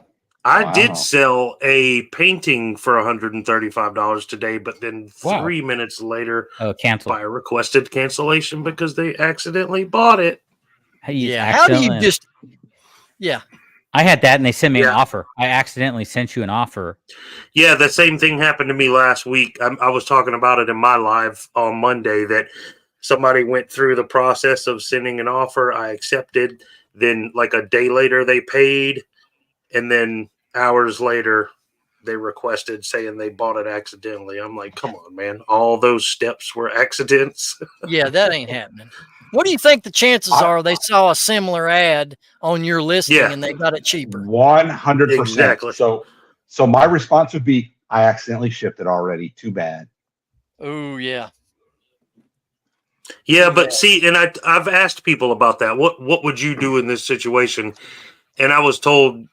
I did sell a painting for $135 today, but then 3 minutes later, canceled. buyer requested cancellation because they accidentally bought it. How do you just? Yeah. I had that, and they sent me an offer. I accidentally sent you an offer. Yeah, the same thing happened to me last week. I was talking about it in my live on Monday that somebody went through the process of sending an offer. I accepted. Then, like a day later, they paid. And then hours later, they requested saying they bought it accidentally. I'm like, come on, man. All those steps were accidents. Yeah, that ain't happening. What do you think the chances are they saw a similar ad on your listing and they got it cheaper? 100%. Exactly. So my response would be, I accidentally shipped it already. Too bad. Oh, yeah. Yeah, but see, and I've asked people about that. What would you do in this situation? And I was told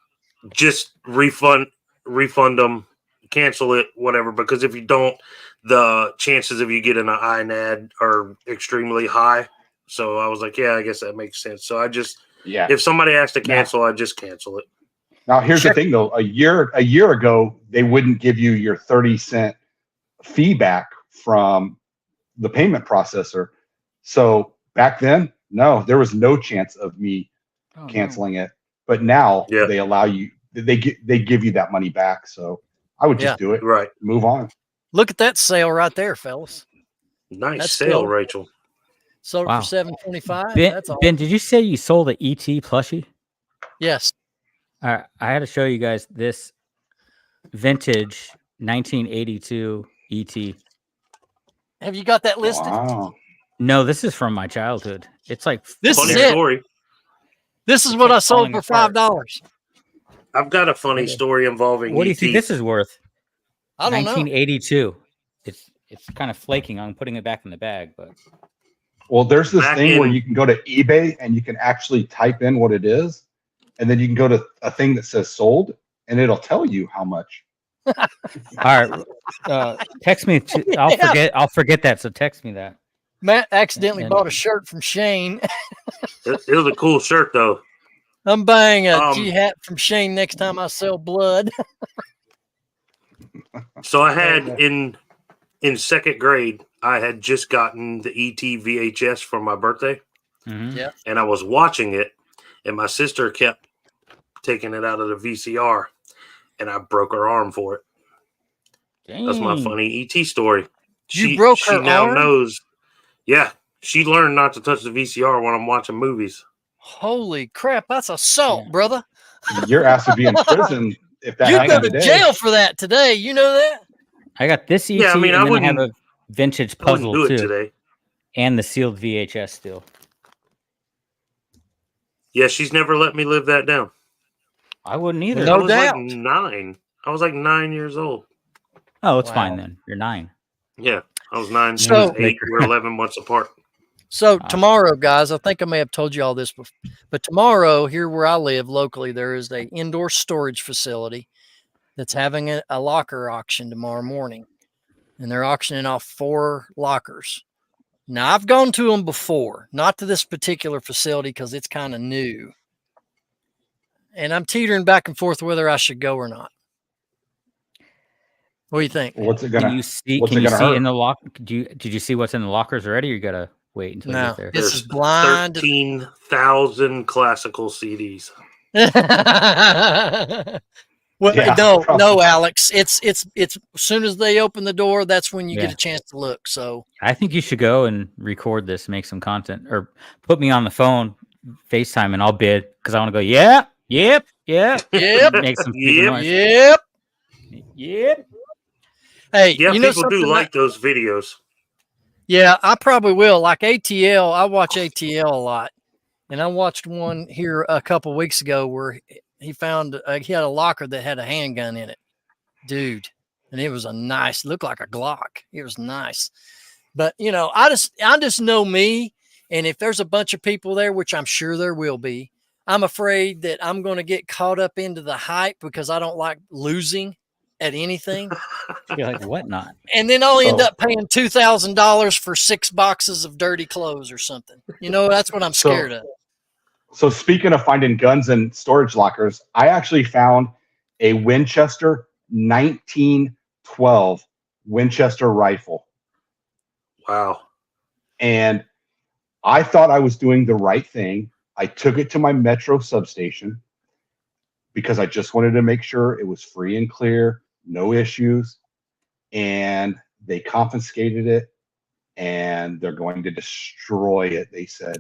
just refund them, cancel it, whatever. Because if you don't, the chances of you getting an INAD are extremely high. So I was like, yeah, I guess that makes sense. So I just, if somebody has to cancel, I just cancel it. Now, here's the thing, though. A year ago, they wouldn't give you your 30-cent feedback from the payment processor. So back then, no, there was no chance of me canceling it. But now they allow you, they give you that money back. So I would just do it. Right. Move on. Look at that sale right there, fellas. Nice sale, Rachel. Sold for $725. That's awesome. Ben, did you say you sold an ET plushie? Yes. All right, I had to show you guys this vintage 1982 ET. Have you got that listed? Wow. No, this is from my childhood. It's like this funny is it. Story. This is what I sold for $5. I've got a funny story involving. What do you think this is worth? I don't know. 1982. It's kind of flaking. I'm putting it back in the bag, but. Well, there's this thing where you can go to eBay and you can actually type in what it is, and then you can go to a thing that says sold, and it'll tell you how much. All right, text me. I'll forget that. So text me that. Matt accidentally And- bought a shirt from Shane. It was a cool shirt though. I'm buying a G Um, hat from Shane next time I sell blood. So I had in second grade, I had just gotten the ET VHS for my birthday, Mhm. Yeah. and I was watching it, and my sister kept taking it out of the VCR, and I broke her arm for it. That's my Dang. funny ET story. You broke she her now arm? knows. Yeah, she learned not to touch the VCR when I'm watching movies. Holy crap, that's assault, Yeah. brother. Your ass would be in prison if that You'd go happened to today. jail for that today. You know that? I got this ET, Yeah, I mean, I and then I have a wouldn't- vintage I wouldn't puzzle do it too, today. and the sealed VHS still. Yeah, she's never let me live that down. I wouldn't either. No I was doubt. like 9. I was like 9 years old. Oh, it's Wow. fine then. You're 9. Yeah, I was 9. She So- was 8. We're 11 months apart. So tomorrow, guys, I think I may have told you all this before, but tomorrow, here where I live locally, there is a indoor storage facility that's having a locker auction tomorrow morning, and they're auctioning off 4 lockers. Now, I've gone to them before, not to this particular facility because it's kind of new, and I'm teetering back and forth whether I should go or not. What do you think? What's it Can gonna? you see? what's Can it you gonna see hurt? in the lock? Did you see what's in the lockers already? Or you gotta wait until you No, get there. this There's is blind. 13,000 classical CDs. Well, Yeah, no, probably. Alex. It's as soon as they open the door, that's when you get Yeah. a chance to look. So I think you should go and record this, make some content, or put me on the phone, FaceTime, and I'll bid because I want to go. Yeah, yep, yep, Yep. make some stupid Yep. noise. yep. Yep. Hey, Yeah, you know people do something like those videos. yeah, I probably will. Like ATL, I watch ATL a lot, and I watched one here a couple weeks ago where he found he had a locker that had a handgun in it, dude, and it was looked like a Glock. It was nice, but you know, I just know me, and if there's a bunch of people there, which I'm sure there will be, I'm afraid that I'm going to get caught up into the hype because I don't like losing at anything. You're like, what not? And then I'll end So- up paying $2,000 for 6 boxes of dirty clothes or something. You know, that's what I'm So- scared of. So speaking of finding guns in storage lockers, I actually found a Winchester 1912 Winchester rifle. Wow. And I thought I was doing the right thing. I took it to my Metro substation because I just wanted to make sure it was free and clear, no issues. And they confiscated it and they're going to destroy it, they said.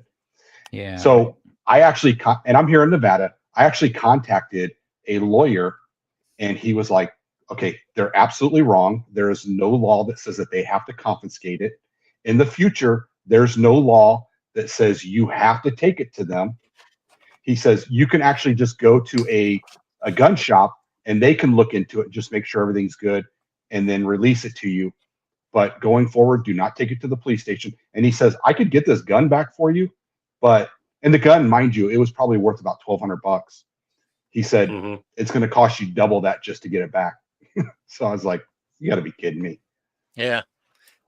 Yeah. So I actually, and I'm here in Nevada, I actually contacted a lawyer and he was like, okay, they're absolutely wrong. There is no law that says that they have to confiscate it. In the future, there's no law that says you have to take it to them. He says you can actually just go to a gun shop and they can look into it, just make sure everything's good and then release it to you. But going forward, do not take it to the police station. And he says, I could get this gun back for you, and the gun, mind you, it was probably worth about $1,200. He said, Mhm. it's going to cost you double that just to get it back. So I was like, you got to be kidding me. Yeah.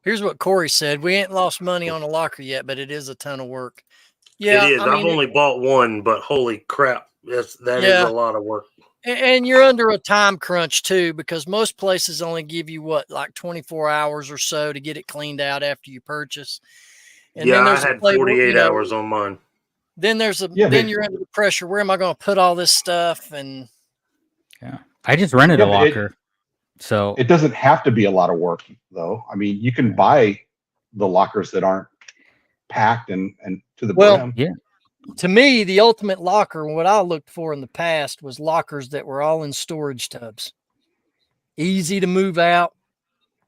Here's what Corey said. We ain't lost money on a locker yet, but it is a ton of work. Yeah. It is. I mean, I've only bought one, but holy crap, that is Yeah. a lot of work. and you're under a time crunch too, because most places only give you like 24 hours or so to get it cleaned out after you purchase. And Yeah, then I there's a had play where, 48 hours on mine. Then Yeah, then but- you're under the pressure. Where am I going to put all this stuff? And Yeah. I just rented Yeah, a but locker. So It doesn't have to be a lot of work, though. I mean, you can buy the lockers that aren't packed and to the Well, brim. yeah. to me, the ultimate locker, what I looked for in the past was lockers that were all in storage tubs. Easy to move out,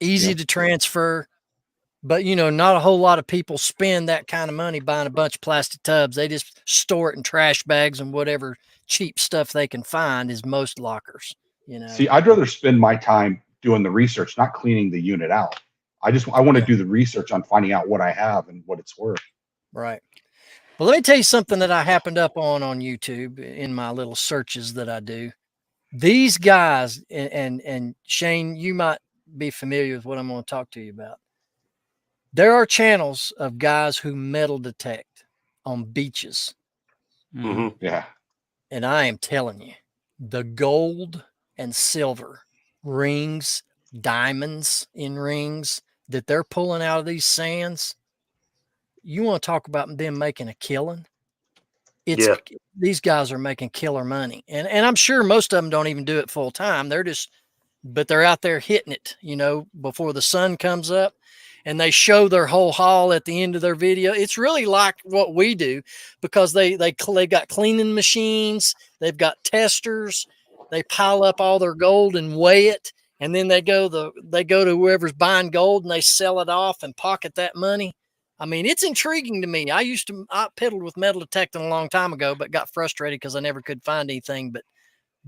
easy Yep. to transfer. But, you know, not a whole lot of people spend that kind of money buying a bunch of plastic tubs. They just store it in trash bags and whatever cheap stuff they can find is most lockers, you know. See, I'd rather spend my time doing the research, not cleaning the unit out. I want to Yeah. do the research on finding out what I have and what it's worth. Right. Well, let me tell you something that I happened up on YouTube in my little searches that I do. These guys, and Shane, you might be familiar with what I'm going to talk to you about. There are channels of guys who metal detect on beaches. Mhm. Yeah. And I am telling you, the gold and silver rings, diamonds in rings that they're pulling out of these sands, you want to talk about them making a killing? It's Yeah. these guys are making killer money. And I'm sure most of them don't even do it full time. But they're out there hitting it, before the sun comes up, and they show their whole haul at the end of their video. It's really like what we do, because they got cleaning machines, they've got testers, they pile up all their gold and weigh it, and then they go to whoever's buying gold and they sell it off and pocket that money. I mean, it's intriguing to me. I peddled with metal detecting a long time ago, but got frustrated because I never could find anything but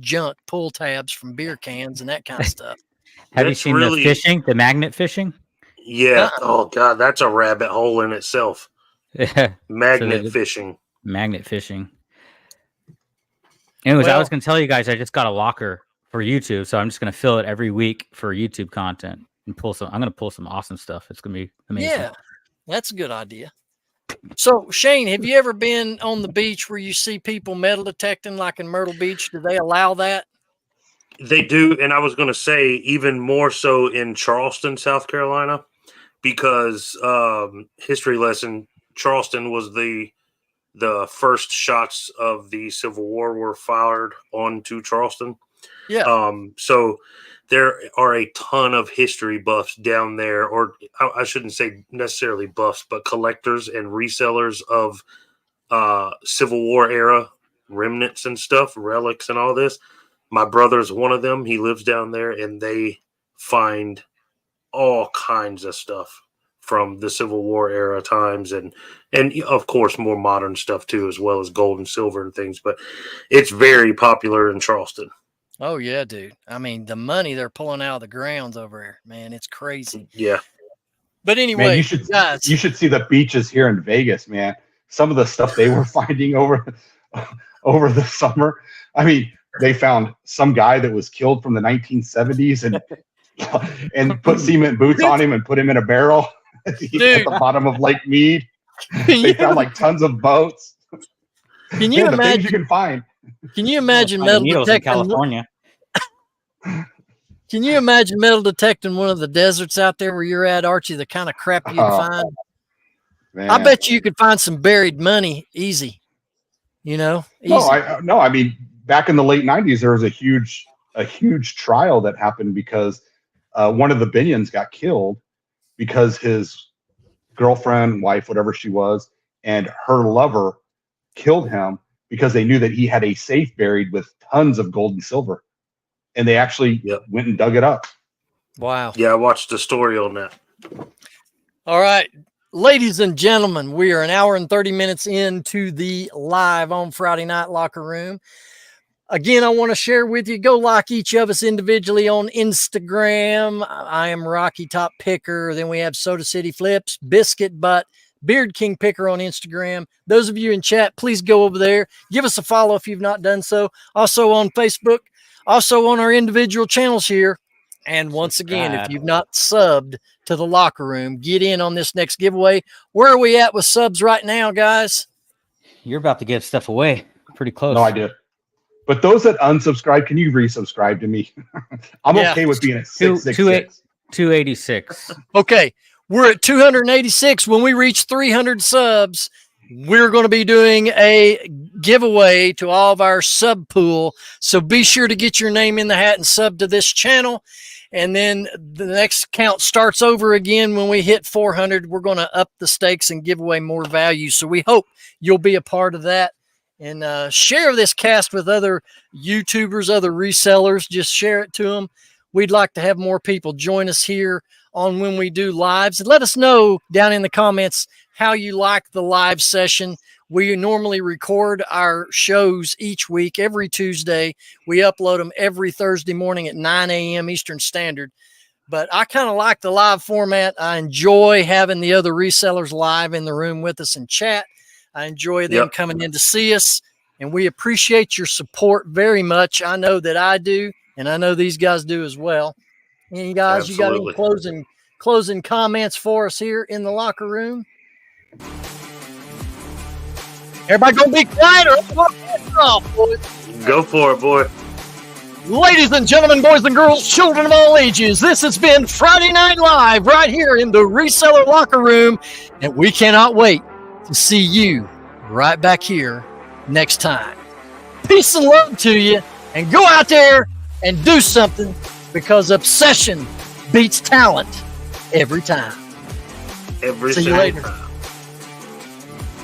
junk pull tabs from beer cans and that kind of stuff. Have you That's seen really- the fishing, the magnet fishing? Yeah. Oh God, that's a rabbit hole in itself. Magnet So fishing. magnet fishing. Anyways, I Well- was going to tell you guys I just got a locker for YouTube, so I'm just going to fill it every week for YouTube content and pull some. I'm going to pull some awesome stuff. It's going to be amazing. Yeah, that's a good idea. So, Shane, have you ever been on the beach where you see people metal detecting, like in Myrtle Beach? Do they allow that? They do, and I was going to say even more so in Charleston, South Carolina, because history lesson, Charleston was the first shots of the Civil War were fired onto Charleston. Yeah. So there are a ton of history buffs down there, or I shouldn't say necessarily buffs, but collectors and resellers of Civil War era remnants and stuff, relics and all this. My brother's one of them. He lives down there, and they find all kinds of stuff from the Civil War era times, and of course more modern stuff too, as well as gold and silver and things. But it's very popular in Charleston. Oh, yeah, dude. I mean, the money they're pulling out of the grounds over there, man, it's crazy. Yeah. But anyway, Man, guys, you should see the beaches here in Vegas, man. Some of the stuff they were finding over the summer. I mean, they found some guy that was killed from the 1970s and put cement boots on him and put him in a barrel at the bottom of Lake Mead. They found like tons of boats. Can you the imagine? things you can find? Can you imagine Finding metal needles in detecting? California. Can you imagine metal detecting one of the deserts out there where you're at, Archie? The kind of crap you'd find. Man. I bet you could find some buried money easy. Easy. No, I mean, back in the late 90s, there was a huge trial that happened because one of the Binions got killed because his girlfriend, wife, whatever she was, and her lover killed him because they knew that he had a safe buried with tons of gold and silver. And they actually went and dug it up. Wow. Yeah, I watched the story on that. All right. Ladies and gentlemen, we are an hour and 30 minutes into the live on Friday Night Locker Room. Again, I want to share with you, go like each of us individually on Instagram. I am Rocky Top Picker. Then we have Soda City Flips, Biscuit Butt, Beard King Picker on Instagram. Those of you in chat, please go over there. Give us a follow if you've not done so. Also on Facebook, also on our individual channels here. And once again, if you've not subbed to the Locker Room, get in on this next giveaway. Where are we at with subs right now, guys? You're about to give stuff away. Pretty close. No idea. But those that unsubscribe, can you resubscribe to me? I'm okay with being at 666. 286. Okay, we're at 286. When we reach 300 subs, we're going to be doing a giveaway to all of our sub pool. So be sure to get your name in the hat and sub to this channel. And then the next count starts over again when we hit 400. We're going to up the stakes and give away more value. So we hope you'll be a part of that. And share this cast with other YouTubers, other resellers. Just share it to them. We'd like to have more people join us here on when we do lives. And let us know down in the comments how you like the live session. We normally record our shows each week, every Tuesday. We upload them every Thursday morning at 9 a.m. Eastern Standard. But I kind of like the live format. I enjoy having the other resellers live in the room with us and chat. I enjoy them coming in to see us, and we appreciate your support very much. I know that I do, and I know these guys do as well. And guys, you got any closing comments for us here in the locker room? Everybody gonna be quiet or boys. Go for it, boy. Ladies and gentlemen, boys and girls, children of all ages, this has been Friday Night Live right here in the Reseller Locker Room, and we cannot wait to see you right back here next time. Peace and love to you, and go out there and do something, because obsession beats talent every time. Every See you single later. time.